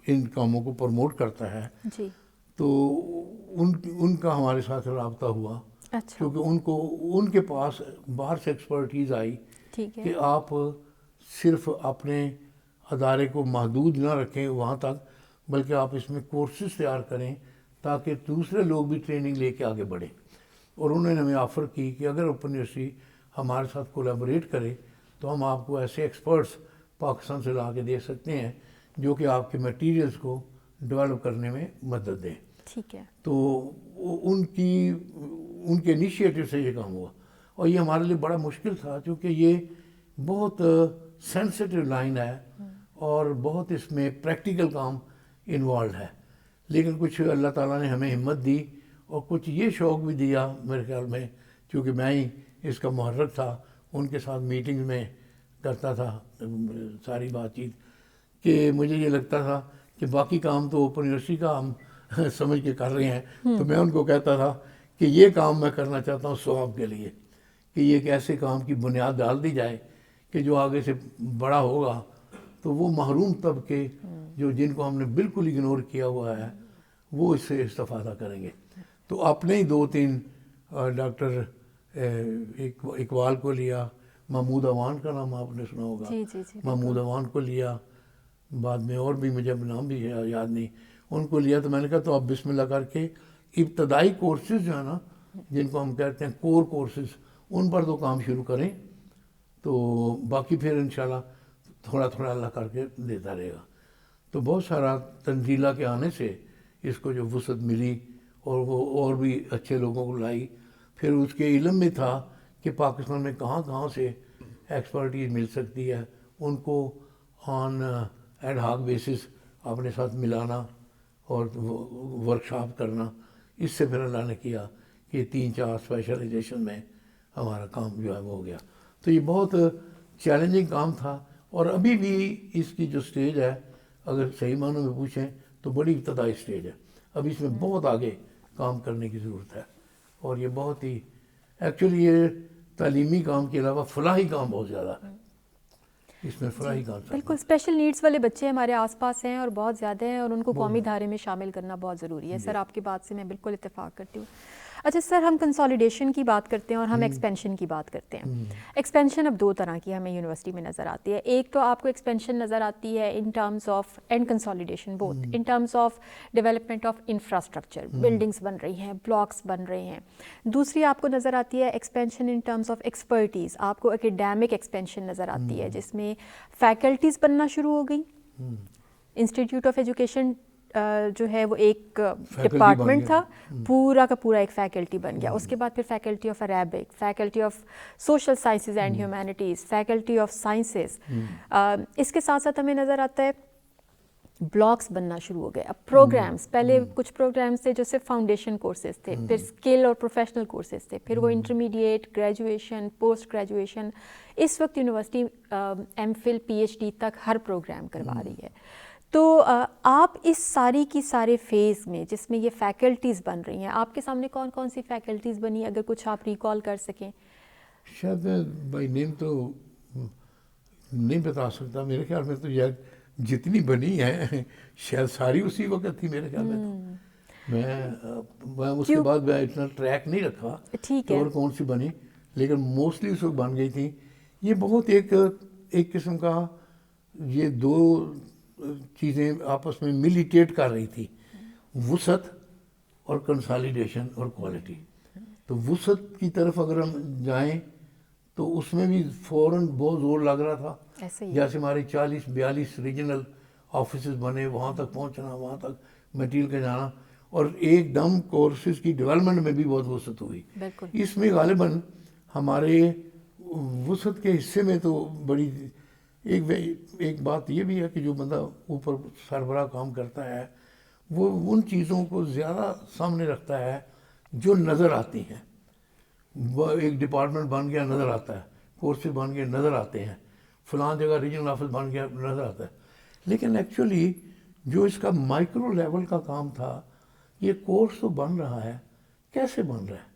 ان کاموں کو پروموٹ کرتا ہے. جی. تو ان کا ہمارے ساتھ رابطہ ہوا. اچھا. کیونکہ ان کے پاس باہر سے ایکسپرٹیز آئی کہ آپ صرف اپنے ادارے کو محدود نہ رکھیں وہاں تک، بلکہ آپ اس میں کورسز تیار کریں تاکہ دوسرے لوگ بھی ٹریننگ لے کے آگے بڑھیں. اور انہوں نے ہمیں آفر کی کہ اگر اوپن یونیورسٹی ہمارے ساتھ کولیبوریٹ کرے تو ہم آپ کو ایسے ایکسپرٹس پاکستان سے لا کے دے سکتے ہیں جو کہ آپ کے میٹیریلز کو ڈیولپ کرنے میں مدد دیں. ٹھیک ہے. تو ان کے انیشیٹو سے یہ کام ہوا، اور یہ ہمارے لیے بڑا مشکل تھا کیونکہ یہ بہت سینسیٹیو لائن ہے اور بہت اس میں پریکٹیکل کام انوالوڈ ہے. لیکن کچھ اللہ تعالیٰ نے ہمیں ہمت دی اور کچھ یہ شوق بھی دیا میرے خیال میں، کیونکہ میں ہی اس کا محرک تھا، ان کے ساتھ میٹنگ میں کرتا تھا ساری بات چیت، کہ مجھے یہ لگتا تھا کہ باقی کام تو اوپن یونیورسٹی کا ہم سمجھ کے کر رہے ہیں، تو میں ان کو کہتا تھا کہ یہ کام میں کرنا چاہتا ہوں ثواب کے لیے، کہ یہ ایک ایسے کام کی بنیاد ڈال دی جائے کہ جو آگے سے بڑا ہوگا تو وہ محروم طبقے جن کو ہم نے بالکل اگنور کیا ہوا ہے وہ اس سے استفادہ کریں گے. تو اپنے ہی 2-3 ڈاکٹر اقبال کو لیا، محمود اوان کا نام آپ نے سنا ہوگا. محمود اوان کو لیا، بعد میں اور بھی مجھے نام بھی یاد نہیں، ان کو لیا. تو میں نے کہا تو آپ بسم اللہ کر کے ابتدائی کورسز جو ہے نا، جن کو ہم کہتے ہیں کور کورسز، ان پر تو کام شروع کریں، تو باقی پھر انشاءاللہ تھوڑا تھوڑا اللہ کر کے دیتا رہے گا. تو بہت سارا تنزیلہ کے آنے سے اس کو جو وسعت ملی اور وہ اور بھی اچھے لوگوں کو لائی. پھر اس کے علم میں تھا کہ پاکستان میں کہاں کہاں سے ایکسپرٹیز مل سکتی ہے، ان کو آن ایڈ ہاک بیسس اپنے ساتھ ملانا اور ورکشاپ کرنا. اس سے پھر اللہ نے کیا کہ 3-4 اسپیشلائزیشن میں ہمارا کام جو ہے وہ ہو گیا. تو یہ بہت چیلنجنگ کام تھا، اور ابھی بھی اس کی جو سٹیج ہے اگر صحیح معنوں میں پوچھیں تو بڑی ابتدائی سٹیج ہے. ابھی اس میں بہت آگے کام کرنے کی ضرورت ہے، اور یہ بہت ہی ایکچولی یہ تعلیمی کام کے علاوہ فلاحی کام بہت زیادہ ہے اس میں. فلاحی کام بالکل. اسپیشل نیڈز والے بچے ہمارے آس پاس ہیں اور بہت زیادہ ہیں، اور ان کو قومی دھارے میں شامل کرنا بہت ضروری ہے. سر آپ کی بات سے میں بالکل اتفاق کرتی ہوں. اچھا سر، ہم کنسالیڈیشن کی بات کرتے ہیں اور ہم ایکسپینشن کی بات کرتے ہیں. ایکسپینشن اب 2 طرح کی ہمیں یونیورسٹی میں نظر آتی ہے. ایک تو آپ کو ایکسپینشن نظر آتی ہے in terms of and consolidation both in terms of development of infrastructure, buildings بن رہی ہیں، بلاکس بن رہے ہیں. دوسری آپ کو نظر آتی ہے expansion in terms of expertise. آپ کو اکیڈیمک ایکسپینشن نظر آتی ہے جس میں فیکلٹیز بننا شروع ہو گئی. انسٹیٹیوٹ آف ایجوکیشن جو ہے وہ ایک ڈپارٹمنٹ تھا، پورا کا پورا ایک فیکلٹی بن گیا. اس کے بعد پھر faculty of Arabic, faculty of social sciences and humanities, faculty of sciences. اس کے ساتھ ساتھ ہمیں نظر آتا ہے بلاکس بننا شروع ہو گئے. اب پروگرامز، پہلے کچھ پروگرامز تھے جو صرف فاؤنڈیشن کورسز تھے، پھر اسکل اور پروفیشنل کورسز تھے، پھر وہ انٹرمیڈیٹ، گریجویشن، پوسٹ گریجویشن. اس وقت university M Phil P H D تک ہر پروگرام کروا رہی ہے. تو آپ اس ساری کی سارے فیز میں جس میں یہ فیکلٹیز بن رہی ہیں، آپ کے سامنے کون کون سی فیکلٹیز بنی، اگر کچھ آپ ریکال کر سکیں؟ شاید بائی نیم تو نہیں بتا سکتا، میرے خیال میں تو یار جتنی بنی ہے شاید ساری اسی وقت تھی میرے خیال میں. تو میں اس کے بعد میں اتنا ٹریک نہیں رکھا کہ اور کون سی بنی، لیکن موسٹلی اس وقت بن گئی تھی. یہ بہت ایک قسم کا یہ 2 چیزیں آپس میں ملیٹیٹ کر رہی تھی، وسعت اور کنسالیڈیشن اور کوالٹی. تو وسعت کی طرف اگر ہم جائیں تو اس میں بھی فوراً بہت زور لگ رہا تھا. جیسے ہمارے 40-42 ریجنل آفیسز بنے، وہاں تک پہنچنا، وہاں تک میٹیریل کا جانا، اور ایک دم کورسز کی ڈیولپمنٹ میں بھی بہت وسعت ہوئی. اس میں غالباً ہمارے وسعت کے حصے میں تو بڑی ایک بات یہ بھی ہے کہ جو بندہ اوپر سربراہ کام کرتا ہے وہ ان چیزوں کو زیادہ سامنے رکھتا ہے جو نظر آتی ہیں. ایک ڈپارٹمنٹ بن گیا نظر آتا ہے، کورسز بن گئے نظر آتے ہیں، فلاں جگہ ریجنل آفس بن گیا نظر آتا ہے. لیکن ایکچولی جو اس کا مائکرو لیول کا کام تھا، یہ کورس تو بن رہا ہے، کیسے بن رہا ہے،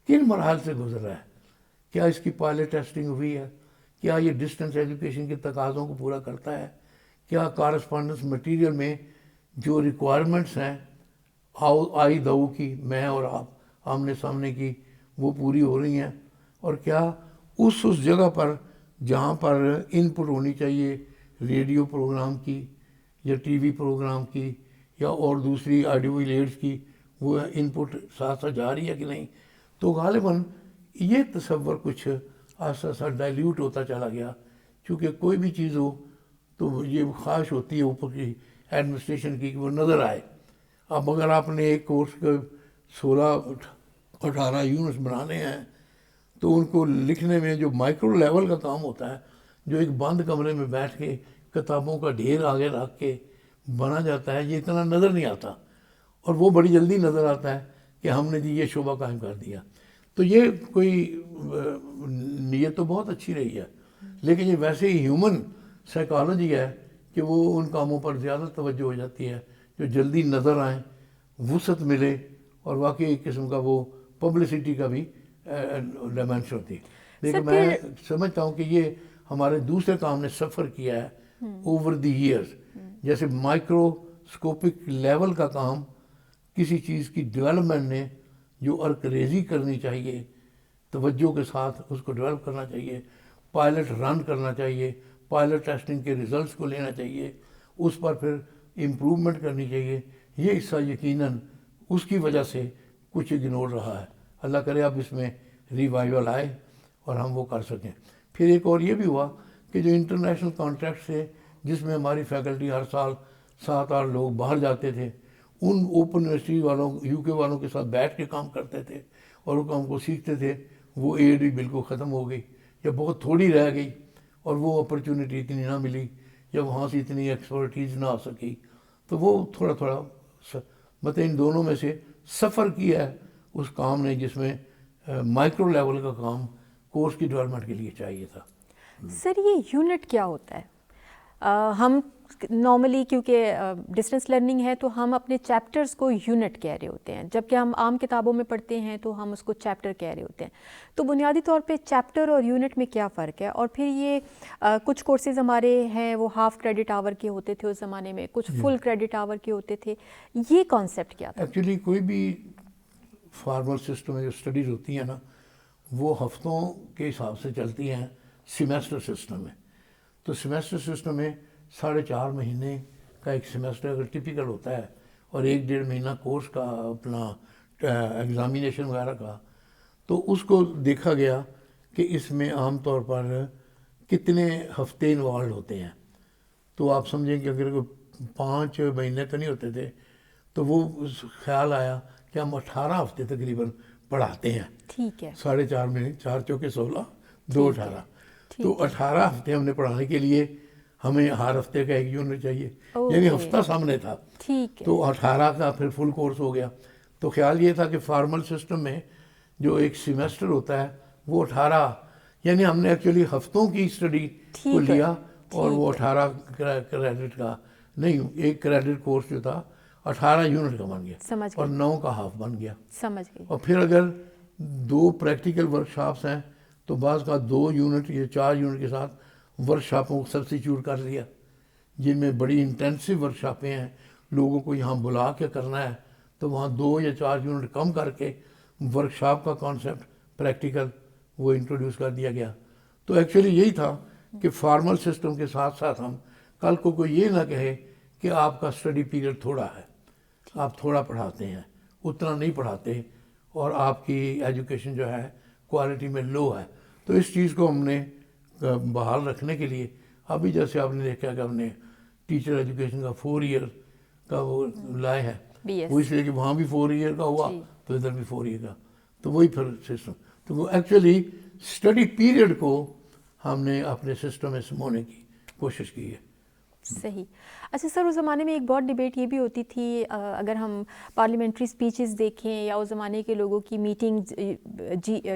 کن مراحل سے گزر رہا ہے, کیا اس کی پائلٹ ٹیسٹنگ ہوئی ہے, کیا یہ ڈسٹنس ایجوکیشن کے تقاضوں کو پورا کرتا ہے, کیا کارسپونڈنس مٹیریل میں جو ریکوائرمنٹس ہیں آئی-دو کی, میں اور آپ آمنے سامنے کی, وہ پوری ہو رہی ہیں, اور کیا اس جگہ پر جہاں پر ان پٹ ہونی چاہیے ریڈیو پروگرام کی یا ٹی وی پروگرام کی یا اور دوسری آڈیو ایڈس کی, وہ ان پٹ ساتھ ساتھ جا رہی ہے کہ نہیں. تو غالباً یہ تصور کچھ آہستہ آہستہ ڈائلیوٹ ہوتا چلا گیا, چونکہ کوئی بھی چیز ہو تو یہ خواہش ہوتی ہے اوپر کی ایڈمنسٹریشن کی کہ وہ نظر آئے. اب اگر آپ نے ایک کورس کے 16-18 یونٹس بنانے ہیں تو ان کو لکھنے میں جو مائکرو لیول کا کام ہوتا ہے, جو ایک بند کمرے میں بیٹھ کے کتابوں کا ڈھیر آگے رکھ کے بنا جاتا ہے, یہ اتنا نظر نہیں آتا, اور وہ بڑی جلدی نظر آتا ہے کہ ہم نے جی یہ شعبہ قائم کر دیا. تو یہ کوئی نیت تو بہت اچھی رہی ہے, لیکن یہ ویسے ہی ہیومن سائیکالوجی ہے کہ وہ ان کاموں پر زیادہ توجہ ہو جاتی ہے جو جلدی نظر آئیں, وسعت ملے, اور واقعی ایک قسم کا وہ پبلسٹی کا بھی ڈائمینشن ہوتی ہے. لیکن میں سمجھتا ہوں کہ یہ ہمارے دوسرے کام نے سفر کیا ہے اوور دی ایئرز. جیسے مائکروسکوپک لیول کا کام کسی چیز کی ڈیولپمنٹ نے جو ارک ریزی کرنی چاہیے, توجہ کے ساتھ اس کو ڈیولپ کرنا چاہیے, پائلٹ رن کرنا چاہیے, پائلٹ ٹیسٹنگ کے ریزلٹس کو لینا چاہیے, اس پر پھر امپروومنٹ کرنی چاہیے, یہ حصہ یقیناً اس کی وجہ سے کچھ اگنور رہا ہے. اللہ کرے اب اس میں ریوائیول آئے اور ہم وہ کر سکیں. پھر ایک اور یہ بھی ہوا کہ جو انٹرنیشنل کانٹریکٹس تھے جس میں ہماری فیکلٹی ہر سال 7-8 لوگ باہر جاتے تھے, ان اوپن یونیورسٹی والوں یو کے والوں کے ساتھ بیٹھ کے کام کرتے تھے اور وہ کام کو سیکھتے تھے, وہ ایڈ بھی بالکل ختم ہو گئی یا بہت تھوڑی رہ گئی, اور وہ اپرچونٹی اتنی نہ ملی یا وہاں سے اتنی ایکسپرٹیز نہ آ سکی. تو وہ تھوڑا تھوڑا مطلب ان دونوں میں سے سفر کیا ہے اس کام نے جس میں مائکرو لیول کا کام کورس کی ڈیولپمنٹ کے لیے چاہیے تھا. سر یہ یونٹ کیا ہوتا ہے؟ ہم نارملی کیونکہ ڈسٹنس لرننگ ہے تو ہم اپنے چیپٹرز کو یونٹ کہہ رہے ہوتے ہیں, جبکہ ہم عام کتابوں میں پڑھتے ہیں تو ہم اس کو چیپٹر کہہ رہے ہوتے ہیں. تو بنیادی طور پہ چیپٹر اور یونٹ میں کیا فرق ہے؟ اور پھر یہ کچھ کورسز ہمارے ہیں وہ ہاف کریڈٹ آور کے ہوتے تھے اس زمانے میں, کچھ فل کریڈٹ آور کے ہوتے تھے, یہ کانسیپٹ کیا تھا؟ ایکچولی کوئی بھی فارمل سسٹم میں جو اسٹڈیز ہوتی ہیں نا وہ ہفتوں کے حساب سے چلتی ہیں سیمیسٹر سسٹم میں. تو سیمیسٹر سسٹم میں 4.5 مہینے کا ایک سیمیسٹر اگر ٹپیکل ہوتا ہے اور 1-1.5 مہینہ کورس کا اپنا ایگزامینیشن وغیرہ کا, تو اس کو دیکھا گیا کہ اس میں عام طور پر کتنے ہفتے انوالوڈ ہوتے ہیں. تو آپ سمجھیں کہ اگر کوئی 5 مہینے تو نہیں ہوتے تھے تو وہ خیال آیا کہ ہم 18 ہفتے تقریباً پڑھاتے ہیں. ٹھیک ہے, 4.5 مہینے, 4 چوکے 16, 2 18, تو 18 ہفتے ہم نے پڑھانے کے لیے ہمیں ہر ہفتے کا ایک یونٹ چاہیے, یعنی ہفتہ سامنے تھا. تو 18 کا پھر فل کورس ہو گیا. تو خیال یہ تھا کہ فارمل سسٹم میں جو ایک سیمیسٹر ہوتا ہے وہ 18, یعنی ہم نے ایکچولی ہفتوں کی اسٹڈی کو لیا اور وہ 18 کریڈٹ کا نہیں, ایک کریڈٹ کورس جو تھا 18 یونٹ کا بن گیا اور 9 کا ہاف بن گیا. اور پھر اگر 2 پریکٹیکل ورکشاپس ہیں تو بعض کا 2 یونٹ یا 4 یونٹ کے ساتھ ورکشاپوں کو سبسٹیچیوٹ کر لیا, جن میں بڑی انٹینسو ورکشاپیں ہیں, لوگوں کو یہاں بلا کے کرنا ہے, تو وہاں 2 یا 4 یونٹ کم کر کے ورکشاپ کا کانسیپٹ پریکٹیکل وہ انٹروڈیوس کر دیا گیا. تو ایکچولی یہی تھا کہ فارمل سسٹم کے ساتھ ساتھ ہم کل کو کوئی یہ نہ کہے کہ آپ کا اسٹڈی پیریڈ تھوڑا ہے, آپ تھوڑا پڑھاتے ہیں, اتنا نہیں پڑھاتے, اور آپ کی ایجوکیشن جو ہے کوالٹی میں لو ہے. تو اس چیز کو ہم نے بحال رکھنے کے لیے ابھی جیسے آپ نے دیکھا کہ ہم نے ٹیچر ایجوکیشن کا 4 ایئر کا وہ لائے ہیں, وہ اس لیے کہ وہاں بھی 4 ایئر کا ہوا تو ادھر بھی 4 ایئر کا, تو وہی پھر سسٹم. تو وہ ایکچولی اسٹڈی پیریڈ کو ہم نے اپنے سسٹم میں سمونے کی کوشش کی ہے. صحیح. اچھا سر، اس زمانے میں ایک بہت ڈبیٹ یہ بھی ہوتی تھی، اگر ہم پارلیمنٹری سپیچز دیکھیں یا اس زمانے کے لوگوں کی میٹنگ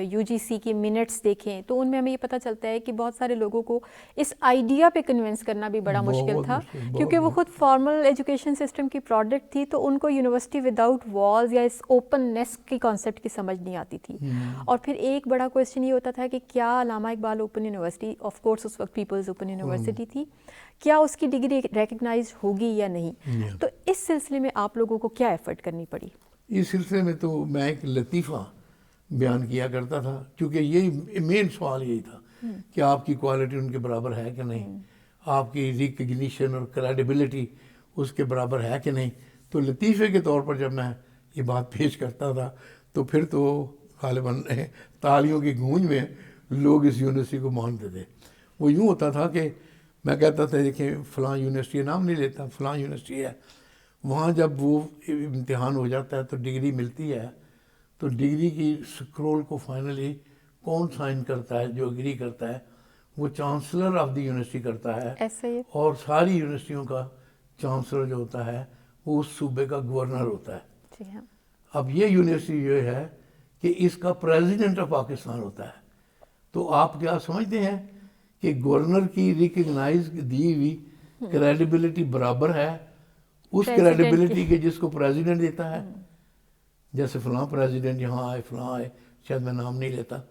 یو جی سی کی منٹس دیکھیں تو ان میں ہمیں یہ پتہ چلتا ہے کہ بہت سارے لوگوں کو اس آئیڈیا پہ کنونس کرنا بھی بڑا مشکل تھا، کیونکہ وہ خود فارمل ایجوکیشن سسٹم کی پروڈکٹ تھی، تو ان کو یونیورسٹی وداؤٹ والز یا اس اوپن نیس کی کانسیپٹ کی سمجھ نہیں آتی تھی. اور پھر ایک بڑا کویشچن یہ ہوتا تھا کہ کیا Allama Iqbal open university, of course اس وقت پیپلز اوپن یونیورسٹی تھی، کیا اس کی ڈگری ریکگنائز ہوگی یا نہیں؟ تو اس سلسلے میں آپ لوگوں کو کیا ایفرٹ کرنی پڑی؟ اس سلسلے میں تو میں ایک لطیفہ بیان کیا کرتا تھا، کیونکہ یہی مین سوال یہی تھا کہ آپ کی کوالٹی ان کے برابر ہے کہ نہیں، آپ کی ریکگنیشن اور کریڈیبلٹی اس کے برابر ہے کہ نہیں. تو لطیفے کے طور پر جب میں یہ بات پیش کرتا تھا تو پھر تو غالباً تالیوں کی گونج میں لوگ اس یونیورسٹی کو مانتے تھے. وہ یوں ہوتا تھا کہ میں کہتا تھا دیکھیں فلاں یونیورسٹی، نام نہیں لیتا، فلاں یونیورسٹی ہے، وہاں جب وہ امتحان ہو جاتا ہے تو ڈگری ملتی ہے، تو ڈگری کی سکرول کو فائنلی کون سائن کرتا ہے؟ جو اگری کرتا ہے وہ چانسلر آف دی یونیورسٹی کرتا ہے، اور ساری یونیورسٹیوں کا چانسلر جو ہوتا ہے وہ اس صوبے کا گورنر ہوتا ہے. اب یہ یونیورسٹی جو ہے کہ اس کا پریزیڈنٹ آف پاکستان ہوتا ہے. تو آپ کیا سمجھتے ہیں کہ گورنر کی ریکگنائز دی ہوئی کریڈیبلٹی برابر ہے اس کریڈیبلٹی کے جس کو پریزیڈنٹ دیتا ہے؟ جیسے فلاں پریزیڈنٹ یہاں آئے، فلاں آئے، شاید میں نام نہیں لیتا،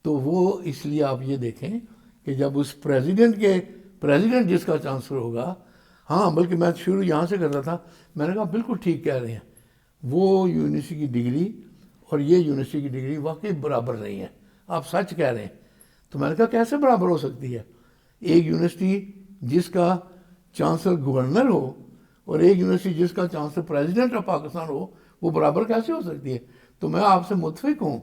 تو وہ اس لیے آپ یہ دیکھیں کہ جب اس پریزیڈنٹ جس کا چانسلر ہوگا، ہاں بلکہ میں شروع یہاں سے کرتا تھا، میں نے کہا بالکل ٹھیک کہہ رہے ہیں، وہ یونیورسٹی کی ڈگری اور یہ یونیورسٹی کی ڈگری واقعی برابر نہیں ہے، آپ سچ کہہ رہے ہیں. تو میں نے کہا کیسے برابر ہو سکتی ہے؟ ایک یونیورسٹی جس کا چانسلر گورنر ہو اور ایک یونیورسٹی جس کا چانسلر پریزیڈنٹ آف پاکستان ہو، وہ برابر کیسے ہو سکتی ہے؟ تو میں آپ سے متفق ہوں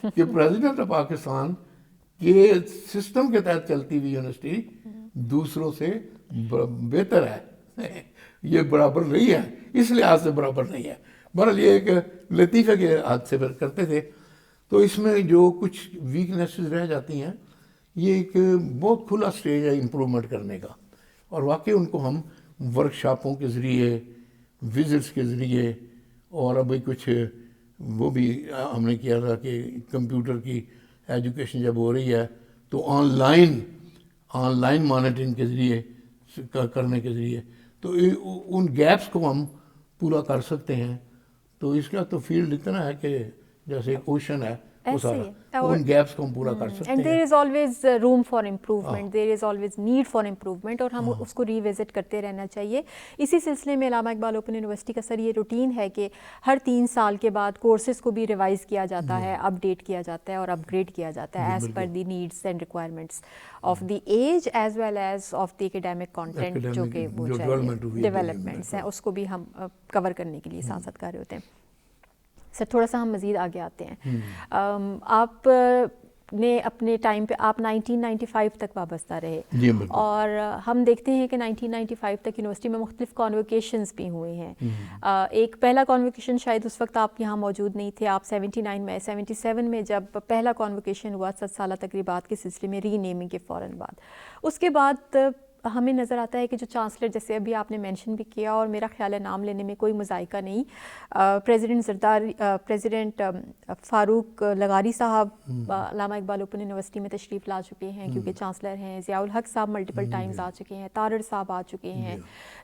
کہ پریزیڈنٹ آف پاکستان کے سسٹم کے تحت چلتی ہوئی یونیورسٹی دوسروں سے بہتر ہے، یہ برابر نہیں ہے، اس لحاظ سے برابر نہیں ہے. بہرحال یہ ایک لطیفے کے ہاتھ سے کرتے تھے. تو اس میں جو کچھ ویکنیسز رہ جاتی ہیں، یہ ایک بہت کھلا سٹیج ہے امپرومنٹ کرنے کا، اور واقعی ان کو ہم ورکشاپوں کے ذریعے، وزٹس کے ذریعے، اور ابھی کچھ وہ بھی ہم نے کیا تھا کہ کمپیوٹر کی ایجوکیشن جب ہو رہی ہے تو آن لائن مانیٹرنگ کے ذریعے کرنے کے ذریعے تو ان گیپس کو ہم پورا کر سکتے ہیں. تو اس کا تو فیلڈ اتنا ہے کہ جیسے ایک اوشن ہے، وہ سارا ان گیپس کو ہم پورا کر سکتے ہیں. And there is always room for improvement, there is always need for improvement, اور ہم اس کو ریوزٹ کرتے رہنا چاہیے. اسی سلسلے میں علامہ اقبال اوپن یونیورسٹی کا سر یہ روٹین ہے کہ ہر 3 سال کے بعد کورسز کو بھی ریوائز کیا جاتا ہے، اپ ڈیٹ کیا جاتا ہے اور اپ گریڈ کیا جاتا ہے as per the needs and requirements of the age as well as of the academic content, جو کہ وہ ڈیولپمنٹس ہیں اس کو بھی ہم کور کرنے کے لیے ساتھ ساتھ کر رہے ہوتے ہیں. سر تھوڑا سا ہم مزید آگے آتے ہیں. آپ نے اپنے ٹائم پہ آپ 1995 تک وابستہ رہے، اور ہم دیکھتے ہیں کہ 1995 تک یونیورسٹی میں مختلف کانوکیشنز بھی ہوئے ہیں. ایک پہلا کانوکیشن شاید اس وقت آپ یہاں موجود نہیں تھے، آپ 79 میں 77 میں جب پہلا کانوکیشن ہوا 7 سالہ تقریبات کے سلسلے میں ری نیمنگ کے فوراً بعد، اس کے بعد ہمیں نظر آتا ہے کہ جو چانسلر، جیسے ابھی آپ نے مینشن بھی کیا اور میرا خیال ہے نام لینے میں کوئی مذائقہ نہیں، پریزیڈنٹ فاروق لغاری صاحب علامہ اقبال اوپن یونیورسٹی میں تشریف لا چکے ہیں کیونکہ چانسلر ہیں. ضیاء الحق صاحب ملٹیپل ٹائمز آ چکے ہیں، تارڑ صاحب آ چکے ہیں.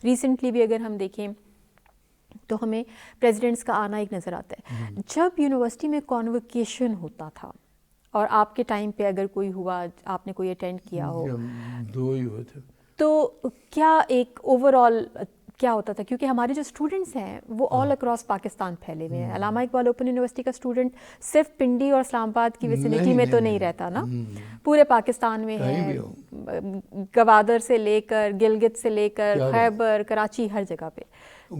ریسنٹلی بھی اگر ہم دیکھیں تو ہمیں پریزیڈنٹس کا آنا ایک نظر آتا ہے. جب یونیورسٹی میں کانوکیشن ہوتا تھا، اور آپ کے ٹائم پہ اگر کوئی ہوا، آپ نے کوئی اٹینڈ کیا ہو، 2 ہی ہوئے تھے، تو کیا ایک اوور آل کیا ہوتا تھا؟ کیونکہ ہمارے جو اسٹوڈنٹس ہیں وہ آل اکراس پاکستان پھیلے ہوئے ہیں. علامہ اقبال اوپن یونیورسٹی کا اسٹوڈنٹ صرف پنڈی اور اسلام آباد کی ویسینٹی میں تو نہیں رہتا نا، پورے پاکستان میں ہے، گوادر سے لے کر گلگت سے لے کر خیبر، کراچی، ہر جگہ پہ.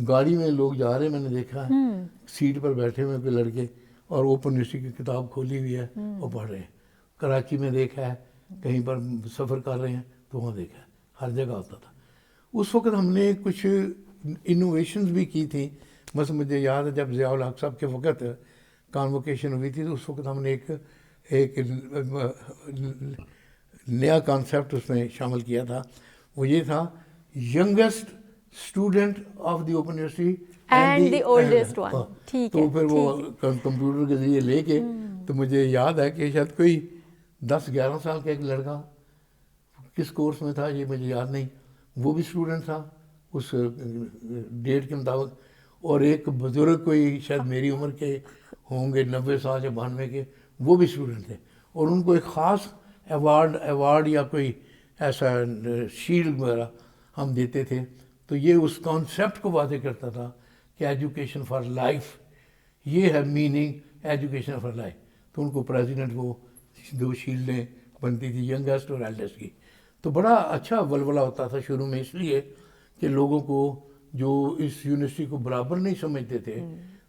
گاڑی میں لوگ جا رہے ہیں، میں نے دیکھا ہے سیٹ پر بیٹھے ہوئے کوئی لڑکے اور اوپن یونیورسٹی کی کتاب کھولی ہوئی ہے اور پڑھ رہے ہیں. کراچی میں دیکھا ہے، کہیں پر سفر کر رہے ہیں تو وہاں دیکھا ہے، ہر جگہ ہوتا تھا. اس وقت ہم نے کچھ انوویشنز بھی کی تھیں. بس مجھے یاد ہے جب ضیاء الحق صاحب کے وقت کانوکیشن ہوئی تھی تو اس وقت ہم نے ایک نیا کانسیپٹ اس میں شامل کیا تھا. وہ یہ تھا youngest student of the Open University and the oldest one. ٹھیک ہے. تو پھر وہ کمپیوٹر کے ذریعے لے کے تو مجھے یاد ہے کہ شاید کوئی 10-11 سال کا ایک لڑکا کس کورس میں تھا یہ مجھے یاد نہیں, وہ بھی اسٹوڈنٹ تھا اس ڈیٹ کے مطابق, اور ایک بزرگ کوئی شاید میری عمر کے ہوں گے 90 سال یا 92 کے, وہ بھی اسٹوڈنٹ تھے, اور ان کو ایک خاص ایوارڈ یا کوئی ایسا شیلڈ وغیرہ ہم دیتے تھے. تو یہ اس کانسیپٹ کو واضح کرتا تھا کہ ایجوکیشن فار لائف, یہ ہے میننگ ایجوکیشن فار لائف. تو ان کو پریزیڈنٹ کو 2 شیلڈیں بنتی تھی, ینگسٹ اور ایلڈسٹ کی. تو بڑا اچھا ولولہ ہوتا tھا شروع میں, اس لیے کہ لوگوں کو جو اس یونیورسٹی کو برابر نہیں سمجھتے تھے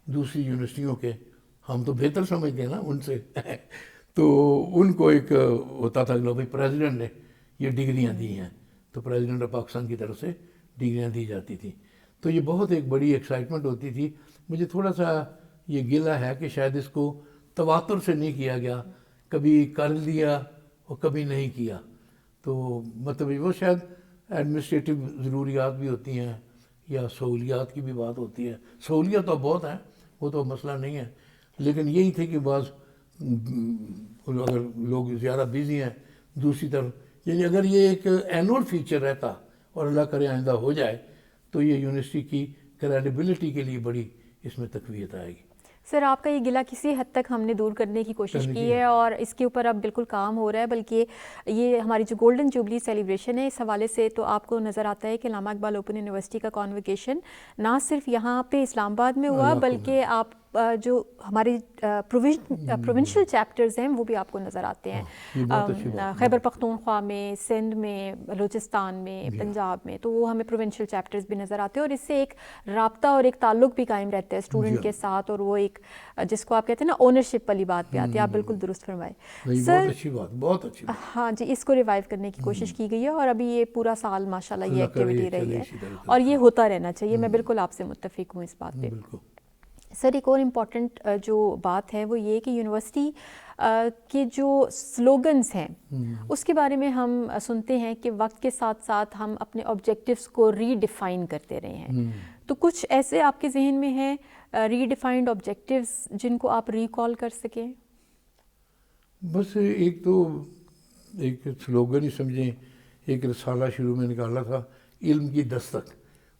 دوسری یونیورسٹیوں کے, ہم تو بہتر سمجھتے ہیں نا ان سے, تو ان کو ایک ہوتا تھا کہ بھائی پریزیڈنٹ نے یہ ڈگریاں دی ہیں, تو پریزیڈنٹ آف پاکستان کی طرف سے ڈگریاں دی جاتی تھیں. تو یہ بہت ایک بڑی ایکسائٹمنٹ ہوتی تھی. مجھے تھوڑا سا یہ گلہ ہے کہ شاید اس کو تواتر سے نہیں کیا گیا, کبھی کر لیا اور کبھی نہیں کیا. تو مطلب وہ شاید ایڈمنسٹریٹو ضروریات بھی ہوتی ہیں یا سہولیات کی بھی بات ہوتی ہے. سہولیات تو بہت ہیں, وہ تو مسئلہ نہیں ہے, لیکن یہی تھے کہ بعض اگر لوگ زیادہ بیزی ہیں, دوسری طرف یعنی اگر یہ ایک اینول فیچر رہتا اور اللہ کرے آئندہ ہو جائے تو یہ یونیورسٹی کی کریڈیبلٹی کے لیے بڑی اس میں تقویت آئے گی. سر آپ کا یہ گلہ کسی حد تک ہم نے دور کرنے کی کوشش کی ہے اور اس کے اوپر اب بالکل کام ہو رہا ہے, بلکہ یہ ہماری جو گولڈن جوبلی سیلیبریشن ہے اس حوالے سے تو آپ کو نظر آتا ہے کہ علامہ اقبال اوپن یونیورسٹی کا کانوکیشن نہ صرف یہاں پہ اسلام آباد میں ہوا بلکہ آپ جو ہمارے پروونشل چیپٹرز ہیں وہ بھی آپ کو نظر آتے ہیں, خیبر پختونخوا میں, سندھ میں, بلوچستان میں, پنجاب میں, تو وہ ہمیں پروونشل چیپٹرز بھی نظر آتے ہیں, اور اس سے ایک رابطہ اور ایک تعلق بھی قائم رہتا ہے اسٹوڈنٹ کے ساتھ, اور وہ ایک جس کو آپ کہتے ہیں نا اونرشپ والی بات بھی آتی ہے. آپ بالکل درست فرمائے سر. بہت اچھی بات. ہاں جی, اس کو ریوائیو کرنے کی کوشش کی گئی ہے, اور ابھی یہ پورا سال ماشاءاللہ یہ ایکٹیویٹی رہی ہے, اور یہ ہوتا رہنا چاہیے. میں بالکل آپ سے متفق ہوں اس بات پہ. سر ایک اور امپورٹنٹ جو بات ہے وہ یہ کہ یونیورسٹی کے جو سلوگنز ہیں اس کے بارے میں ہم سنتے ہیں کہ وقت کے ساتھ ساتھ ہم اپنے آبجیکٹیوز کو ری ڈیفائن کرتے رہے ہیں. تو کچھ ایسے آپ کے ذہن میں ہیں ری ڈیفائنڈ آبجیکٹیوز جن کو آپ ریکال کر سکیں؟ بس ایک تو ایک سلوگن ہی سمجھیں, ایک رسالہ شروع میں نکالا تھا, علم کی دستک.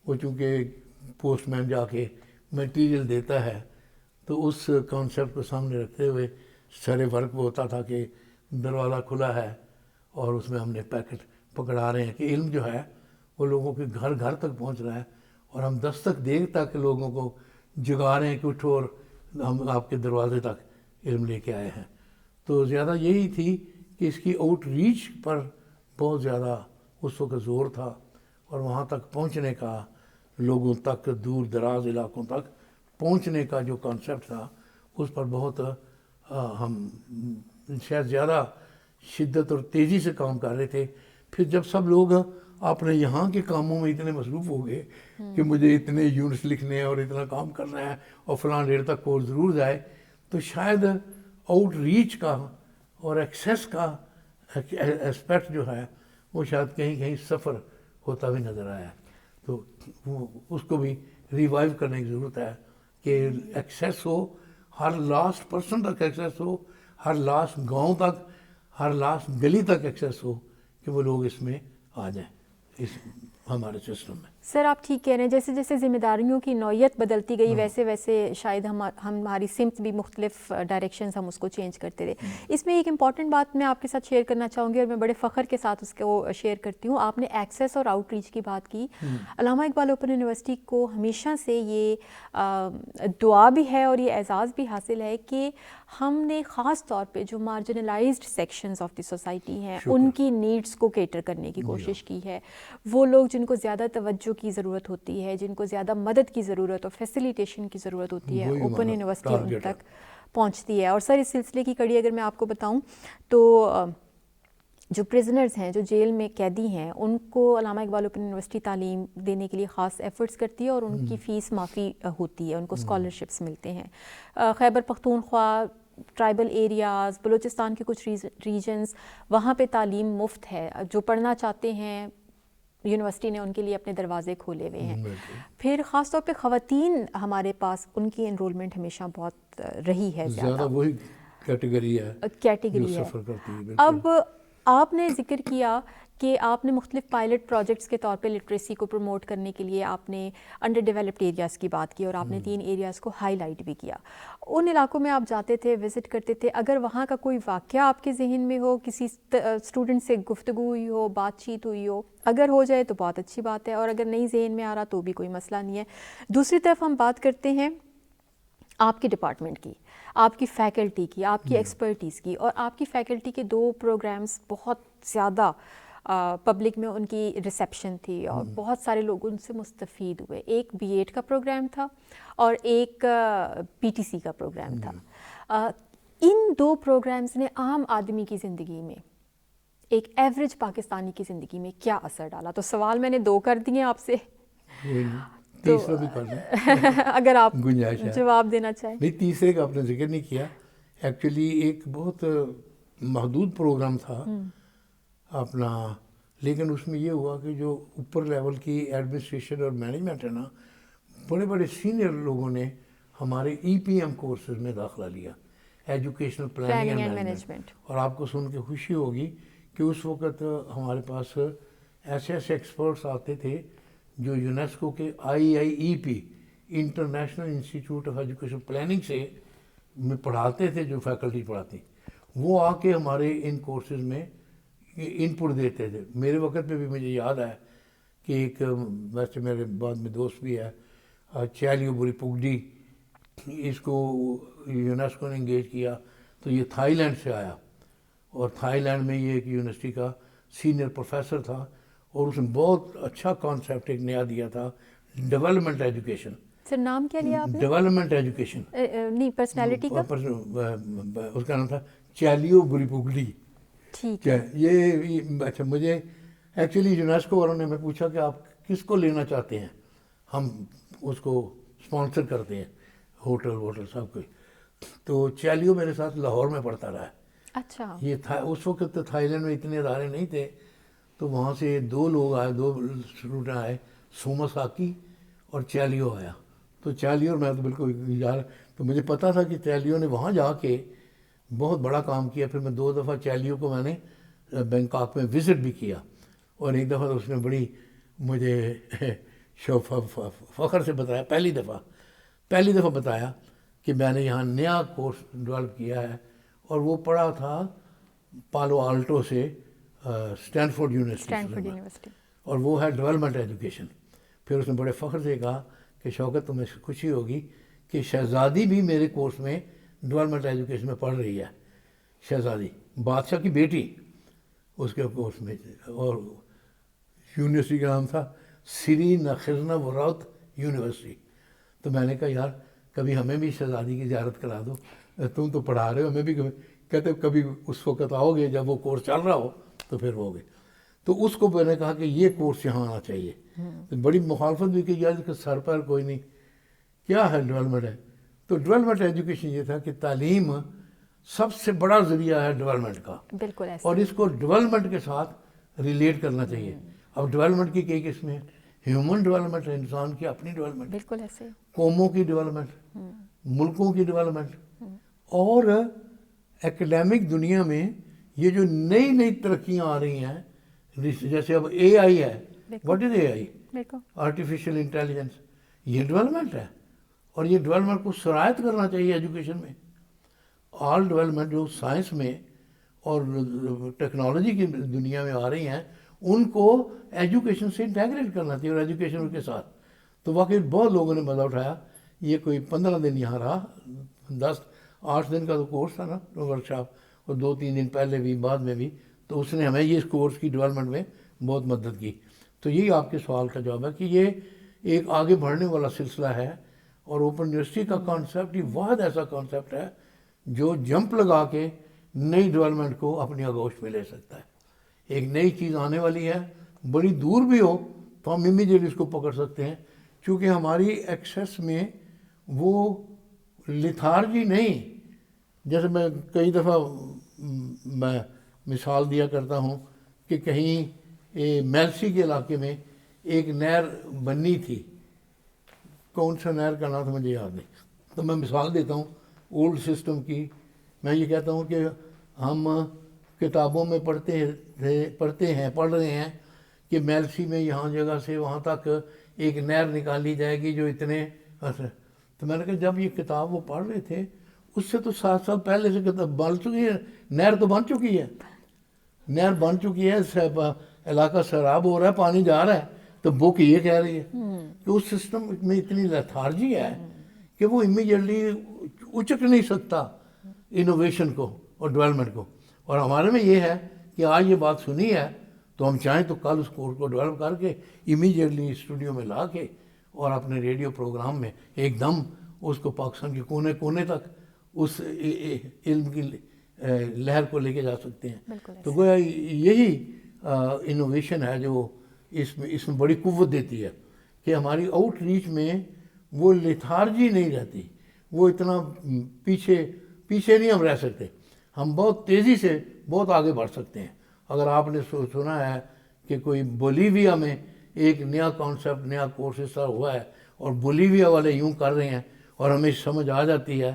وہ چونکہ پوسٹ مین جا کے میٹیریل دیتا ہے تو اس کانسیپٹ کو سامنے رکھتے ہوئے سارے ورک وہ ہوتا تھا کہ دروازہ کھلا ہے اور اس میں ہم نے پیکٹ پکڑا رہے ہیں کہ علم جو ہے وہ لوگوں کے گھر گھر تک پہنچ رہا ہے, اور ہم دستک دے تک لوگوں کو جگا رہے ہیں کہ اٹھو اور ہم آپ کے دروازے تک علم لے کے آئے ہیں. تو زیادہ یہی تھی کہ اس کی آؤٹ ریچ پر بہت زیادہ اس وقت زور تھا, اور وہاں تک پہنچنے کا, لوگوں تک, دور دراز علاقوں تک پہنچنے کا جو کانسیپٹ تھا اس پر بہت ہم شاید زیادہ شدت اور تیزی سے کام کر رہے تھے. پھر جب سب لوگ اپنے یہاں کے کاموں میں اتنے مصروف ہو گئے کہ مجھے اتنے یونٹس لکھنے ہیں اور اتنا کام کرنا ہے اور فلاں ڈیٹ تک کورس ضرور جائے, تو شاید آؤٹ ریچ کا اور ایکسیس کا اسپیکٹ جو ہے وہ شاید کہیں کہیں سفر ہوتا بھی نظر آیا. تو اس کو بھی ریوائیو کرنے کی ضرورت ہے کہ ایکسیس ہو, ہر لاسٹ پرسن تک ایکسیس ہو, ہر لاسٹ گاؤں تک, ہر لاسٹ گلی تک ایکسیس ہو, کہ وہ لوگ اس میں آ جائیں اس ہمارے سسٹم میں. سر آپ ٹھیک کہہ رہے ہیں, جیسے جیسے ذمہ داریوں کی نوعیت بدلتی گئی ویسے ویسے شاید ہماری سمت بھی مختلف ڈائریکشنز ہم اس کو چینج کرتے رہے. اس میں ایک امپورٹنٹ بات میں آپ کے ساتھ شیئر کرنا چاہوں گی, اور میں بڑے فخر کے ساتھ اس کو شیئر کرتی ہوں. آپ نے ایکسیس اور آؤٹ ریچ کی بات کی. علامہ اقبال اوپن یونیورسٹی کو ہمیشہ سے یہ دعا بھی ہے اور یہ اعزاز بھی حاصل ہے کہ ہم نے خاص طور پہ جو marginalised sections of the society ہیں ان کی نیڈس کو کیٹر کرنے کی کوشش کی ہے. وہ لوگ جن کو زیادہ توجہ کی ضرورت ہوتی ہے, جن کو زیادہ مدد کی ضرورت اور فیسیلیٹیشن کی ضرورت ہوتی ہے, اوپن یونیورسٹی ان تک پہنچتی ہے. اور سر اس سلسلے کی کڑی اگر میں آپ کو بتاؤں تو جو پرزنرز ہیں, جو جیل میں قیدی ہیں, ان کو علامہ اقبال اوپن یونیورسٹی تعلیم دینے کے لیے خاص ایفرٹس کرتی ہے, اور ان کی فیس معافی ہوتی ہے, ان کو اسکالرشپس ملتے ہیں. خیبر پختونخوا, ٹرائبل ایریاز, بلوچستان کے کچھ ریجنز, وہاں پہ تعلیم مفت ہے. جو پڑھنا چاہتے ہیں یونیورسٹی نے ان کے لیے اپنے دروازے کھولے ہوئے ہیں. پھر خاص طور پہ خواتین ہمارے پاس ان کی انرولمنٹ ہمیشہ بہت رہی ہے زیادہ وہی کیٹیگری ہے کیٹیگری ہے. اب آپ نے ذکر کیا کہ آپ نے مختلف پائلٹ پروجیکٹس کے طور پہ لٹریسی کو پروموٹ کرنے کے لیے آپ نے انڈر ڈیولپڈ ایریاز کی بات کی اور آپ نے 3 ایریاز کو ہائی لائٹ بھی کیا. ان علاقوں میں آپ جاتے تھے, وزٹ کرتے تھے, اگر وہاں کا کوئی واقعہ آپ کے ذہن میں ہو, کسی اسٹوڈنٹ سے گفتگو ہوئی ہو, بات چیت ہوئی ہو, اگر ہو جائے تو بہت اچھی بات ہے, اور اگر نہیں ذہن میں آ رہا تو بھی کوئی مسئلہ نہیں ہے. دوسری طرف ہم بات کرتے ہیں آپ کے ڈپارٹمنٹ کی, آپ کی فیکلٹی کی, آپ کی ایکسپرٹیز کی, اور آپ کی فیکلٹی کے 2 پروگرامز بہت زیادہ پبلک میں ان کی ریسیپشن تھی اور بہت سارے لوگ ان سے مستفید ہوئے. ایک بی ایڈ کا پروگرام تھا اور ایک پی ٹی سی کا پروگرام تھا. ان 2 پروگرامز نے عام آدمی کی زندگی میں, ایک ایوریج پاکستانی کی زندگی میں کیا اثر ڈالا؟ تو سوال میں نے 2 کر دیے آپ سے, تیسرا بھی کر دیں اگر آپ جواب دینا چاہیں. نہیں, تیسرے کا آپ نے ذکر نہیں کیا. ایکچولی ایک بہت محدود پروگرام تھا اپنا, لیکن اس میں یہ ہوا کہ جو اوپر لیول کی ایڈمنسٹریشن اور مینجمنٹ ہے نا, بڑے بڑے سینئر لوگوں نے ہمارے ای پی ایم کورسز میں داخلہ لیا, ایجوکیشنل پلاننگ اینڈ مینجمنٹ. اور آپ کو سن کے خوشی ہوگی کہ اس وقت ہمارے پاس ایسے ایکسپرٹس آتے تھے جو یونیسکو کے IIEP international institute of education planning سے پڑھاتے تھے, جو فیکلٹی پڑھاتی, وہ آ کے ہمارے ان کورسز میں ان پٹ دیتے تھے. میرے وقت میں بھی مجھے یاد ہے کہ ایک, ویسے میرے بعد میں دوست بھی ہے, چیلیو بری پگڈی, اس کو یونیسکو نے انگیج کیا تو یہ تھائی لینڈ سے آیا, اور تھائی لینڈ میں یہ ایک یونیورسٹی کا سینئر پروفیسر تھا, اور اس نے بہت اچھا کانسیپٹ ایک نیا دیا تھا, ڈیولپمنٹ ایجوکیشن. سر نام کیا لیا آپ نے؟ Development education. نہیں, پرسنالٹی کا اس کا نام تھا چیلیو بری پگڈی. ٹھیک ہے. یہ اچھا, مجھے ایکچولی یونیسکو والوں نے میں پوچھا کہ آپ کس کو لینا چاہتے ہیں, ہم اس کو اسپانسر کرتے ہیں, ہوٹل سب کوئی. تو چیلیو میرے ساتھ لاہور میں پڑھتا رہا ہے. اچھا. یہ تھا اس وقت تھائی لینڈ میں اتنے ادارے نہیں تھے, تو وہاں سے 2 لوگ آئے, 2 اسٹوڈنٹ آئے, ساکی اور چیلیو آیا. تو چیلیو اور میں تو بالکل یار, تو مجھے پتا تھا کہ چیلیو نے وہاں جا کے بہت بڑا کام کیا. پھر میں 2 دفعہ چیلیو کو میں نے بینکاک میں وزٹ بھی کیا, اور ایک دفعہ تو اس نے بڑی مجھے فخر سے بتایا, پہلی دفعہ بتایا کہ میں نے یہاں نیا کورس ڈیولپ کیا ہے, اور وہ پڑھا تھا پالو آلٹو سے اسٹینفورڈ یونیورسٹی, اور وہ ہے ڈیولپمنٹ ایجوکیشن. پھر اس نے بڑے فخر سے کہا کہ شوکت, تمہیں خوشی ہوگی کہ شہزادی بھی میرے کورس میں ڈیولپمنٹ ایجوکیشن میں پڑھ رہی ہے. شہزادی بادشاہ کی بیٹی اس کے کورس میں, اور یونیورسٹی کا نام تھا سری نخزنہ وراؤت یونیورسٹی. تو میں نے کہا یار کبھی ہمیں بھی شہزادی کی زیارت کرا دو, تم تو پڑھا رہے ہو, ہمیں بھی کہتے کبھی اس وقت آؤ گے جب وہ کورس چل رہا ہو تو پھر ہوگے. تو اس کو میں نے کہا کہ یہ کورس یہاں آنا چاہیے. بڑی مخالفت بھی کہ یار کہ سر پر کوئی نہیں, کیا ہے ڈیولپمنٹ ہے. تو ڈیولپمنٹ ایجوکیشن یہ تھا کہ تعلیم سب سے بڑا ذریعہ ہے ڈیولپمنٹ کا, بالکل, اور اس کو ڈیولپمنٹ کے ساتھ ریلیٹ کرنا چاہیے. اب ڈیولپمنٹ کی کئی قسمیں ہیں, ہیومن ڈیولپمنٹ ہے, انسان کی اپنی ڈیولپمنٹ, بالکل ایسے, قوموں کی ڈیولپمنٹ, ملکوں کی ڈیولپمنٹ, اور ایکڈیمک دنیا میں یہ جو نئی ترقیاں آ رہی ہیں, جیسے اب AI ہے. What is AI؟ Artificial intelligence. یہ ڈیولپمنٹ ہے, اور یہ ڈیولپمنٹ کو سرایت کرنا چاہیے ایجوکیشن میں. آل ڈیولپمنٹ جو سائنس میں اور ٹیکنالوجی کی دنیا میں آ رہی ہیں, ان کو ایجوکیشن سے انٹیگریٹ کرنا چاہیے, اور ایجوکیشن کے ساتھ. تو واقعی بہت لوگوں نے مزہ اٹھایا. یہ کوئی 15 دن یہاں رہا, 8 دن کا تو کورس تھا نا, ورکشاپ, اور 2-3 دن پہلے بھی بعد میں بھی. تو اس نے ہمیں یہ اس کورس کی ڈیولپمنٹ میں بہت مدد کی. تو یہی آپ کے سوال کا جواب ہے کہ یہ ایک آگے بڑھنے والا سلسلہ ہے, اور اوپن یونیورسٹی کا کانسیپٹ ہی واحد ایسا کانسیپٹ ہے جو جمپ لگا کے نئی ڈیولپمنٹ کو اپنی آغوش میں لے سکتا ہے. ایک نئی چیز آنے والی ہے, بڑی دور بھی ہو تو ہم امیجیٹلی اس کو پکڑ سکتے ہیں, چونکہ ہماری ایکسیس میں وہ لتھارجی نہیں. جیسے میں کئی دفعہ میں مثال دیا کرتا ہوں کہ کہیں میلسی کے علاقے میں ایک نہر بنی تھی، کون سا نہر کا نام تھا مجھے یاد نہیں، تو میں مثال دیتا ہوں اولڈ سسٹم کی. میں یہ کہتا ہوں کہ ہم کتابوں میں پڑھ رہے ہیں کہ میلسی میں یہاں جگہ سے وہاں تک ایک نہر نکالی جائے گی جو اتنے تو میں نے کہا جب یہ کتاب وہ پڑھ رہے تھے اس سے تو 7 سال پہلے سے کتاب بن چکی ہے، نہر تو بن چکی ہے، نہر بن چکی ہے، علاقہ سیراب ہو رہا ہے، پانی جا رہا ہے، تو بک یہ کہہ رہی ہے کہ اس سسٹم میں اتنی لیتھارجی ہے کہ وہ امیجیٹلی اچک نہیں سکتا انوویشن کو اور ڈیولپمنٹ کو. اور ہمارے میں یہ ہے کہ آج یہ بات سنی ہے تو ہم چاہیں تو کل اس کورس کو ڈیولپ کر کے امیجیٹلی اسٹوڈیو میں لا کے اور اپنے ریڈیو پروگرام میں ایک دم اس کو پاکستان کے کونے کونے تک اس علم کی لہر کو لے کے جا سکتے ہیں. تو گویا یہی انوویشن ہے جو اس میں بڑی قوت دیتی ہے کہ ہماری آؤٹ ریچ میں وہ لیتھارجی نہیں رہتی، وہ اتنا پیچھے نہیں ہم رہ سکتے، ہم بہت تیزی سے بہت آگے بڑھ سکتے ہیں. اگر آپ نے سنا ہے کہ کوئی بولیویا میں ایک نیا کانسیپٹ نیا کورس اس طرح ہوا ہے اور بولیویا والے یوں کر رہے ہیں اور ہمیں سمجھ آ جاتی ہے،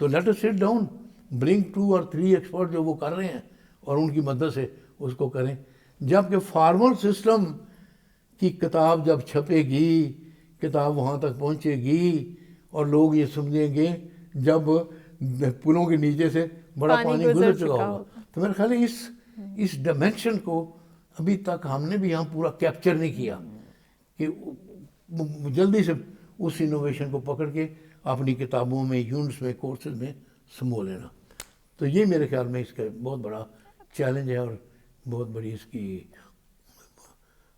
تو لیٹ اس سٹ ڈاؤن، برنگ 2 اور 3 ایکسپرٹ جو وہ کر رہے ہیں اور ان کی مدد سے اس کو کریں. جبکہ فارمل سسٹم کی کتاب جب چھپے گی، کتاب وہاں تک پہنچے گی اور لوگ یہ سمجھیں گے جب پلوں کے نیچے سے بڑا پانی گزر چکا ہوگا. تو میرے خیال ہے اس ڈائمینشن کو ابھی تک ہم نے بھی یہاں پورا کیپچر نہیں کیا کہ جلدی سے اس انوویشن کو پکڑ کے اپنی کتابوں میں یونٹس میں کورسز میں سمو لینا. تو یہ میرے خیال میں اس کا بہت بڑا چیلنج ہے اور بہت بڑی اس کی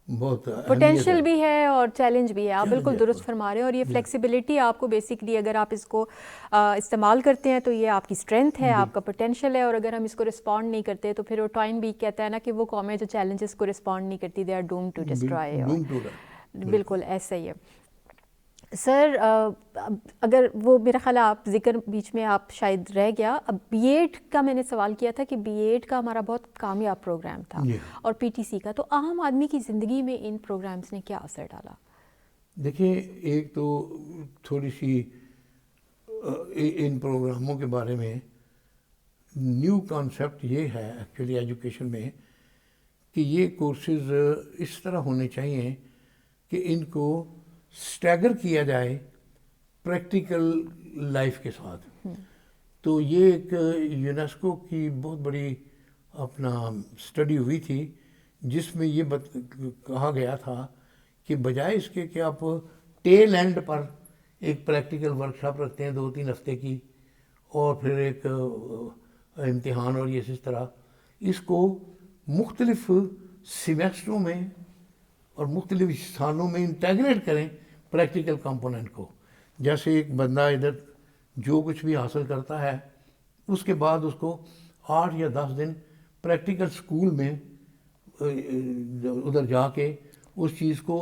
بہت پوٹینشیل بھی ہے اور چیلنج بھی ہے. آپ بالکل درست فرما رہے ہیں. اور یہ فلیکسیبلٹی آپ کو بیسکلی اگر آپ اس کو استعمال کرتے ہیں تو یہ آپ کی اسٹرینتھ ہے، آپ کا پوٹینشیل ہے. اور اگر ہم اس کو رسپونڈ نہیں کرتے تو پھر وہ ٹوائن بھی کہتا ہے نا کہ وہ قومیں جو چیلنجز کو رسپونڈ نہیں کرتی they are doomed to destroy. بالکل ایسا ہی ہے. سر اگر وہ میرا خیال ہے آپ ذکر بیچ میں آپ شاید رہ گیا، اب بی ایڈ کا میں نے سوال کیا تھا کہ بی ایڈ کا ہمارا بہت کامیاب پروگرام تھا اور پی ٹی سی کا، تو عام آدمی کی زندگی میں ان پروگرامز نے کیا اثر ڈالا؟ دیکھیں ایک تو تھوڑی سی ان پروگراموں کے بارے میں نیو کانسیپٹ یہ ہے ایکچولی ایجوکیشن میں کہ یہ کورسز اس طرح ہونے چاہیے کہ ان کو سٹیگر کیا جائے پریکٹیکل لائف کے ساتھ. تو یہ ایک یونیسکو کی بہت بڑی اپنا اسٹڈی ہوئی تھی جس میں یہ کہا گیا تھا کہ بجائے اس کے کہ آپ ٹیل اینڈ پر ایک پریکٹیکل ورکشاپ رکھتے ہیں 2-3 ہفتے کی اور پھر ایک امتحان اور یہ اس طرح، اس کو مختلف سیمیسٹروں میں اور مختلف سالوں میں انٹیگریٹ کریں پریکٹیکل کمپوننٹ کو. جیسے ایک بندہ ادھر جو کچھ بھی حاصل کرتا ہے اس کے بعد اس کو 8 یا 10 دن پریکٹیکل سکول میں ادھر جا کے اس چیز کو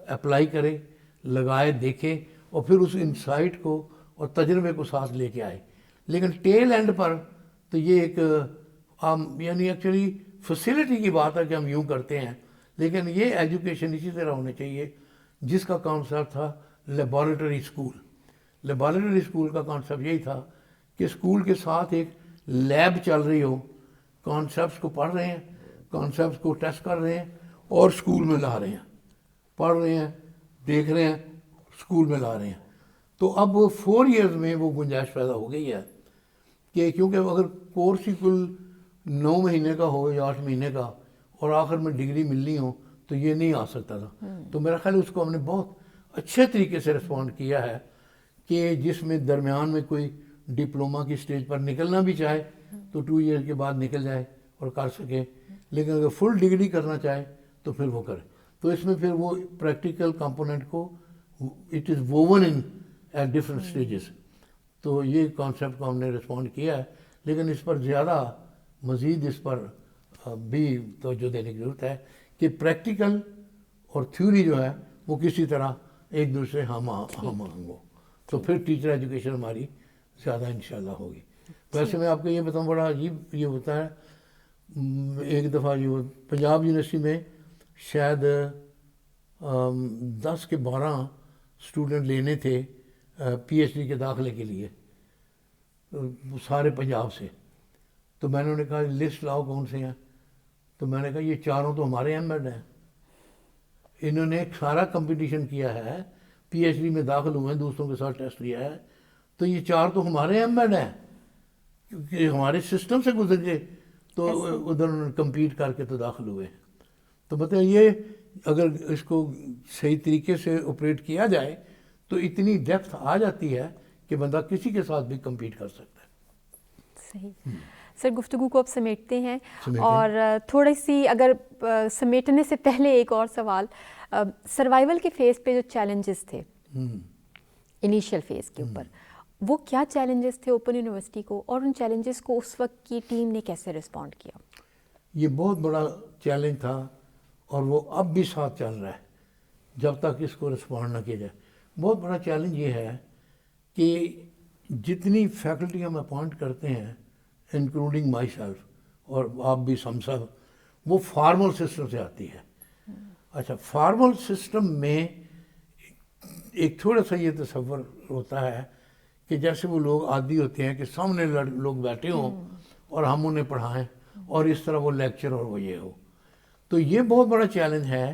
اپلائی کرے، لگائے، دیکھے اور پھر اس انسائٹ کو اور تجربے کو ساتھ لے کے آئے. لیکن ٹیل اینڈ پر تو یہ ایک یعنی ایکچولی فیسلٹی کی بات ہے کہ ہم یوں کرتے ہیں، لیکن یہ ایجوکیشن اسی طرح ہونے چاہیے جس کا کانسیپٹ تھا لیبارٹری اسکول. لیبارٹری اسکول کا کانسیپٹ یہی تھا کہ اسکول کے ساتھ ایک لیب چل رہی ہو، کانسیپٹس کو پڑھ رہے ہیں، کانسیپٹس کو ٹیسٹ کر رہے ہیں اور اسکول میں لا رہے ہیں، پڑھ رہے ہیں، دیکھ رہے ہیں، اسکول میں لا رہے ہیں. تو اب 4 ایئرز میں وہ گنجائش پیدا ہو گئی ہے کہ کیونکہ اگر کورس ہی کل 9 مہینے کا ہو یا 8 مہینے کا اور آخر میں ڈگری ملنی ہو تو یہ نہیں آ سکتا تھا. تو میرا خیال اس کو ہم نے بہت اچھے طریقے سے رسپونڈ کیا ہے کہ جس میں درمیان میں کوئی ڈپلومہ کی سٹیج پر نکلنا بھی چاہے تو 2 ایئر کے بعد نکل جائے اور کر سکے، لیکن اگر فل ڈگری کرنا چاہے تو پھر وہ کرے. تو اس میں پھر وہ پریکٹیکل کمپوننٹ کو it is woven in at different stages. تو یہ کانسیپٹ کو ہم نے رسپونڈ کیا ہے، لیکن اس پر زیادہ مزید اس پر بھی توجہ دینے کی ضرورت ہے کہ پریکٹیکل اور تھیوری جو ہے وہ کسی طرح ایک دوسرے ہم آہنگ ہو، تو پھر ٹیچر ایجوکیشن ہماری زیادہ انشاءاللہ ہوگی. ویسے میں آپ کو یہ بتاؤں بڑا عجیب یہ ہوتا ہے، ایک دفعہ جو پنجاب یونیورسٹی میں شاید 10 کے 12 اسٹوڈنٹ لینے تھے پی ایچ ڈی کے داخلے کے لیے، سارے پنجاب سے. تو میں نے انہیں کہا لسٹ لاؤ کون سے ہیں. تو میں نے کہا یہ چاروں تو ہمارے ایم ایڈ ہیں. انہوں نے سارا کمپٹیشن کیا ہے، پی ایچ ڈی میں داخل ہوئے ہیں، دوسروں کے ساتھ ٹیسٹ لیا ہے، تو یہ 4 تو ہمارے ایم ایڈ ہیں کیونکہ ہمارے سسٹم سے گزر گئے، تو ادھر انہوں نے کمپیٹ کر کے تو داخل ہوئے. تو مطلب یہ اگر اس کو صحیح طریقے سے آپریٹ کیا جائے تو اتنی ڈیپتھ آ جاتی ہے کہ بندہ کسی کے ساتھ بھی کمپیٹ کر سکتا ہے. صحیح. سر گفتگو کو اب سمیٹتے ہیں اور تھوڑی سی اگر سمیٹنے سے پہلے ایک اور سوال، سروائیول کے فیز پہ جو چیلنجز تھے انیشیل فیز کے اوپر، وہ کیا چیلنجز تھے اوپن یونیورسٹی کو، اور ان چیلنجز کو اس وقت کی ٹیم نے کیسے رسپونڈ کیا؟ یہ بہت بڑا چیلنج تھا اور وہ اب بھی ساتھ چل رہا ہے جب تک اس کو رسپونڈ نہ کیا جائے. بہت بڑا چیلنج یہ ہے کہ جتنی فیکلٹی ہم اپوائنٹ کرتے ہیں انکلوڈنگ مائی سیلف اور آپ بھی ہم سب، وہ فارمل سسٹم سے آتی ہے. اچھا، فارمل سسٹم میں ایک تھوڑا سا یہ تصور ہوتا ہے کہ جیسے وہ لوگ عادی ہوتے ہیں کہ سامنے لوگ بیٹھے ہوں اور ہم انہیں پڑھائیں اور اس طرح وہ لیکچر اور وہ یہ ہو. تو یہ بہت بڑا چیلنج ہے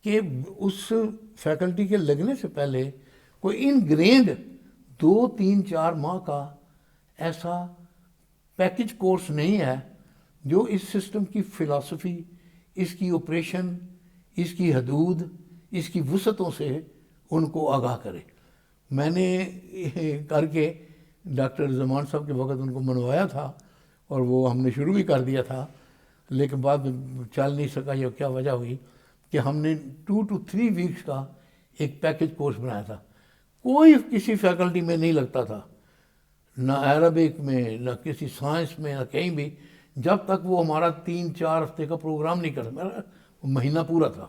کہ اس فیکلٹی کے لگنے سے پہلے کوئی انگرینڈ 2 3 4 ماہ کا ایسا پیکج کورس نہیں ہے جو اس سسٹم کی فلاسفی، اس کی آپریشن، اس کی حدود، اس کی وسعتوں سے ان کو آگاہ کرے. میں نے کر کے ڈاکٹر زمان صاحب کے وقت ان کو منوایا تھا اور وہ ہم نے شروع بھی کر دیا تھا، لیکن بعد میں چل نہیں سکا. یہ کیا وجہ ہوئی کہ ہم نے 2 to 3 ویکس کا ایک پیکج کورس بنایا تھا. کوئی کسی فیکلٹی میں نہیں لگتا تھا، نہ عربک میں، نہ کسی سائنس میں، نہ کہیں بھی، جب تک وہ ہمارا 3-4 ہفتے کا پروگرام نہیں کرتا. میرا مہینہ پورا تھا.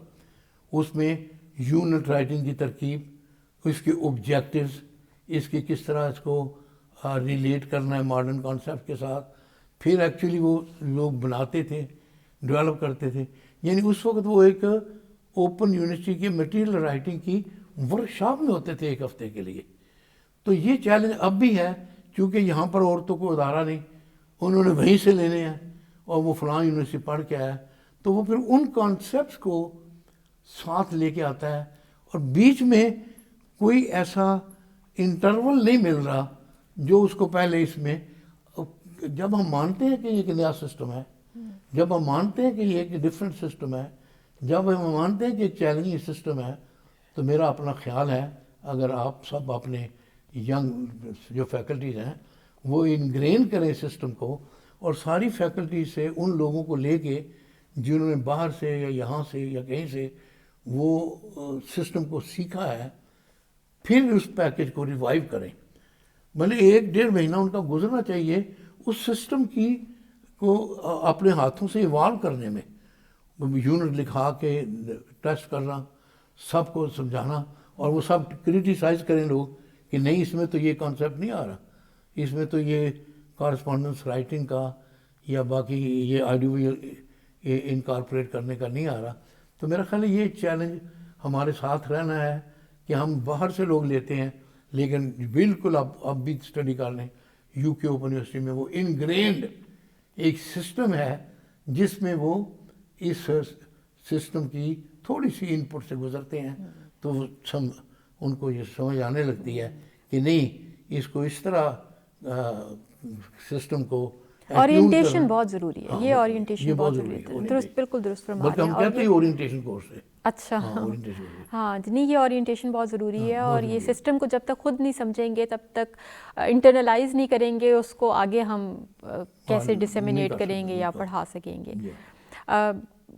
اس میں یونٹ رائٹنگ کی ترکیب، اس کے آبجیکٹیوز، اس کی کس طرح اس کو ریلیٹ کرنا ہے ماڈرن کانسیپٹ کے ساتھ، پھر ایکچولی وہ لوگ بناتے تھے، ڈیولپ کرتے تھے. یعنی اس وقت وہ ایک اوپن یونیورسٹی کی مٹیریل رائٹنگ کی ورکشاپ میں ہوتے تھے 1 ہفتے کے لیے. تو یہ چیلنج اب بھی ہے کیونکہ یہاں پر عورتوں کو ادارہ نہیں، انہوں نے وہیں سے لینے ہیں اور وہ فلاں یونیورسٹی پڑھ کے آیا، تو وہ پھر ان کانسیپٹس کو ساتھ لے کے آتا ہے. اور بیچ میں کوئی ایسا انٹرول نہیں مل رہا جو اس کو پہلے اس میں، جب ہم مانتے ہیں کہ یہ ایک نیا سسٹم ہے، جب ہم مانتے ہیں کہ یہ ایک ڈفرینٹ سسٹم ہے، جب ہم مانتے ہیں کہ ایک چیلنجنگ سسٹم ہے، تو میرا اپنا خیال ہے اگر آپ سب اپنے ینگ جو فیکلٹیز ہیں وہ انگرین کریں سسٹم کو، اور ساری فیکلٹی سے ان لوگوں کو لے کے جنہوں نے باہر سے یا یہاں سے یا کہیں سے وہ سسٹم کو سیکھا ہے، پھر اس پیکج کو ریوائیو کریں. بھلے 1-1.5 مہینہ ان کا گزرنا چاہیے اس سسٹم کی کو اپنے ہاتھوں سے ایوالو کرنے میں. یونٹ لکھا کے ٹیسٹ کرنا، سب کو سمجھانا، اور وہ سب کرٹیسائز کریں لوگ کہ نہیں اس میں تو یہ کانسیپٹ نہیں آ رہا، اس میں تو یہ کارسپونڈنس رائٹنگ کا یا باقی یہ آڈیو انکارپوریٹ کرنے کا نہیں آ رہا. تو میرا خیال ہے یہ چیلنج ہمارے ساتھ رہنا ہے کہ ہم باہر سے لوگ لیتے ہیں، لیکن بالکل اب بھی اسٹڈی کر لیں یو کے اوپن یونیورسٹی میں وہ انگرینڈ ایک سسٹم ہے جس میں وہ اس سسٹم کی تھوڑی سی ان پٹ سے گزرتے ہیں تو ان کو یہ سمجھ آنے لگتی ہے کہ نہیں اس کو اس طرح سسٹم کو اورینٹیشن بہت ضروری ہے. یہ اورینٹیشن بہت ضروری ہے. درست، بالکل درست فرما رہے ہیں. بلکہ ہم کہتے ہیں اورینٹیشن کورس ہے. اچھا، ہاں نہیں، یہ اورینٹیشن بہت ضروری ہے، اور یہ سسٹم کو جب تک خود نہیں سمجھیں گے، تب تک انٹرنلائز نہیں کریں گے اس کو، آگے ہم کیسے ڈسیمینیٹ کریں گے یا پڑھا سکیں گے.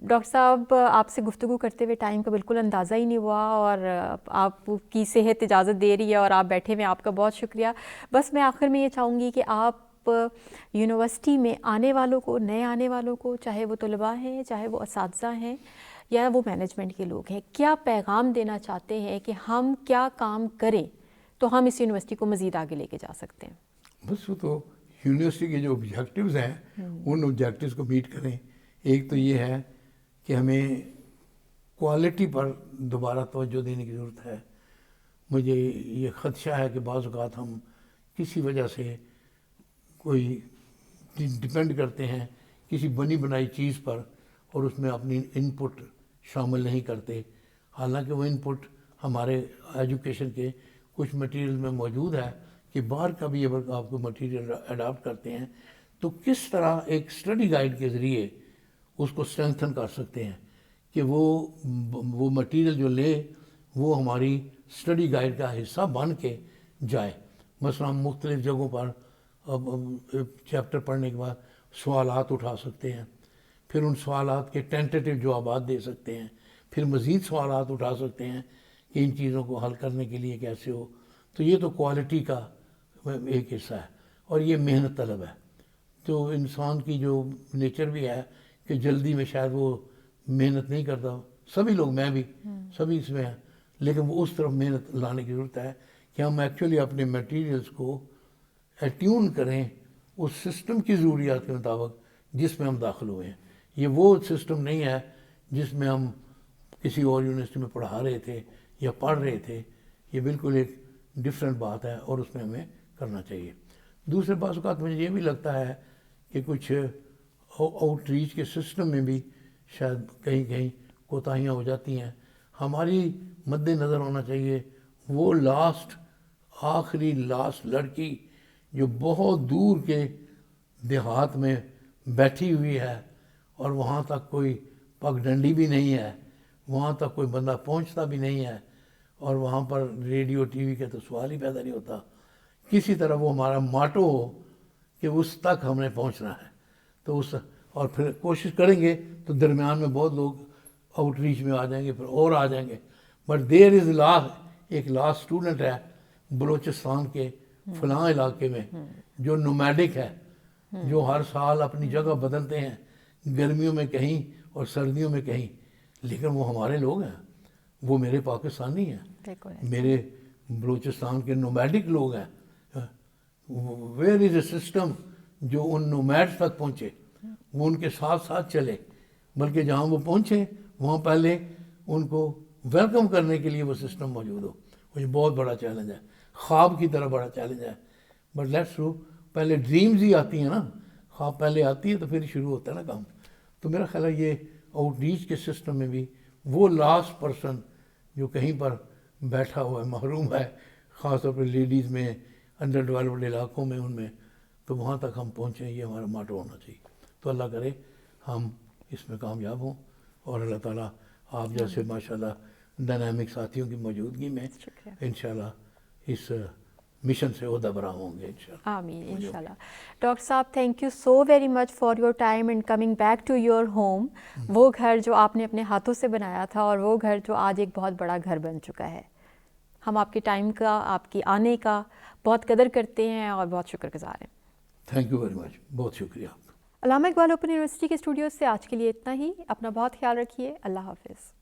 ڈاکٹر صاحب آپ سے گفتگو کرتے ہوئے ٹائم کا بالکل اندازہ ہی نہیں ہوا، اور آپ کی صحت اجازت دے رہی ہے اور آپ بیٹھے ہوئے، آپ کا بہت شکریہ. بس میں آخر میں یہ چاہوں گی کہ آپ یونیورسٹی میں آنے والوں کو، نئے آنے والوں کو، چاہے وہ طلباء ہیں، چاہے وہ اساتذہ ہیں یا وہ مینجمنٹ کے لوگ ہیں، کیا پیغام دینا چاہتے ہیں کہ ہم کیا کام کریں تو ہم اس یونیورسٹی کو مزید آگے لے کے جا سکتے ہیں؟ بس وہ تو یونیورسٹی کے جو آبجیکٹیوز ہیں ان آبجیکٹیوز کو میٹ کریں. ایک تو یہ ہے کہ ہمیں کوالٹی پر دوبارہ توجہ دینے کی ضرورت ہے. مجھے یہ خدشہ ہے کہ بعض اوقات ہم کسی وجہ سے کوئی ڈپینڈ کرتے ہیں کسی بنی بنائی چیز پر اور اس میں اپنی ان پٹ شامل نہیں کرتے، حالانکہ وہ ان پٹ ہمارے ایجوکیشن کے کچھ مٹیریل میں موجود ہے کہ باہر کا بھی اگر آپ کو مٹیریل اڈاپٹ کرتے ہیں تو کس طرح ایک اسٹڈی گائیڈ کے ذریعے اس کو اسٹرینتھن کر سکتے ہیں کہ وہ مٹیریل جو لے وہ ہماری اسٹڈی گائیڈ کا حصہ بن کے جائے. مثلا ہم مختلف جگہوں پر چیپٹر پڑھنے کے بعد سوالات اٹھا سکتے ہیں، پھر ان سوالات کے ٹینٹیٹیو جوابات دے سکتے ہیں، پھر مزید سوالات اٹھا سکتے ہیں کہ ان چیزوں کو حل کرنے کے لیے کیسے ہو. تو یہ تو کوالٹی کا ایک حصہ ہے اور یہ محنت طلب ہے. تو انسان کی جو نیچر بھی ہے کہ جلدی میں شاید وہ محنت نہیں کرتا، سبھی لوگ، میں بھی، سبھی اس میں ہیں، لیکن وہ اس طرف محنت لانے کی ضرورت ہے کہ ہم ایکچولی اپنے میٹیریلز کو ایٹیون کریں اس سسٹم کی ضروریات کے مطابق جس میں ہم داخل ہوئے ہیں. یہ وہ سسٹم نہیں ہے جس میں ہم کسی اور یونیورسٹی میں پڑھا رہے تھے یا پڑھ رہے تھے. یہ بالکل ایک ڈفرینٹ بات ہے اور اس میں ہمیں کرنا چاہیے. دوسرے بعض اوقات مجھے یہ بھی لگتا ہے کہ کچھ آؤٹ ریچ کے سسٹم میں بھی شاید کہیں کہیں کوتاہیاں ہو جاتی ہیں. ہماری مد نظر ہونا چاہیے وہ آخری لاسٹ لڑکی جو بہت دور کے دیہات میں بیٹھی ہوئی ہے اور وہاں تک کوئی پگ ڈنڈی بھی نہیں ہے، وہاں تک کوئی بندہ پہنچتا بھی نہیں ہے اور وہاں پر ریڈیو ٹی وی کا تو سوال ہی پیدا نہیں ہوتا. کسی طرح وہ ہمارا ماٹو ہو کہ اس تک ہم نے پہنچنا ہے. تو اور پھر کوشش کریں گے تو درمیان میں بہت لوگ آؤٹ ریچ میں آ جائیں گے، پھر اور آ جائیں گے. بٹ دیر از ایک لاسٹ اسٹوڈنٹ ہے بلوچستان کے فلاں علاقے میں جو نومیڈک ہے، جو ہر سال اپنی جگہ بدلتے ہیں، گرمیوں میں کہیں اور سردیوں میں کہیں، لیکن وہ ہمارے لوگ ہیں، وہ میرے پاکستانی ہیں، میرے بلوچستان کے نومیڈک لوگ ہیں. ویئر از اے سسٹم جو ان نومیڈ تک پہنچے، وہ ان کے ساتھ ساتھ چلے، بلکہ جہاں وہ پہنچے وہاں پہلے ان کو ویلکم کرنے کے لیے وہ سسٹم موجود ہو. مجھے بہت بڑا چیلنج ہے، خواب کی طرح بڑا چیلنج ہے. But let's do. پہلے ڈریمز ہی آتی ہیں نا، خواب پہلے آتی ہے تو پھر شروع ہوتا ہے نا کام. تو میرا خیال ہے یہ آؤٹ ریچ کے سسٹم میں بھی وہ لاسٹ پرسن جو کہیں پر بیٹھا ہوا ہے، محروم ہے، خاص طور پہ لیڈیز میں، انڈر ڈیولپڈ علاقوں میں، ان میں، تو وہاں تک ہم پہنچیں، یہ ہمارا ماٹو ہونا چاہیے. تو اللہ کرے ہم اس میں کامیاب ہوں اور اللہ تعالیٰ آپ جیسے ماشاءاللہ ڈائنامک ساتھیوں کی موجودگی میں انشاءاللہ اس مشن سے عہدہ برآں ہوں گے انشاءاللہ. آمین انشاءاللہ. ڈاکٹر صاحب thank you so very much for your time and coming back to your home. وہ گھر جو آپ نے اپنے ہاتھوں سے بنایا تھا اور وہ گھر جو آج ایک بہت بڑا گھر بن چکا ہے. ہم آپ کے ٹائم کا، آپ کی آنے کا بہت قدر کرتے ہیں اور بہت شکر گزار ہیں. تھینک یو ویری مچ، بہت شکریہ آپ کا. علامہ اقبال اوپن یونیورسٹی کے اسٹوڈیو سے آج کے لیے اتنا ہی. اپنا بہت خیال رکھیے. اللہ حافظ.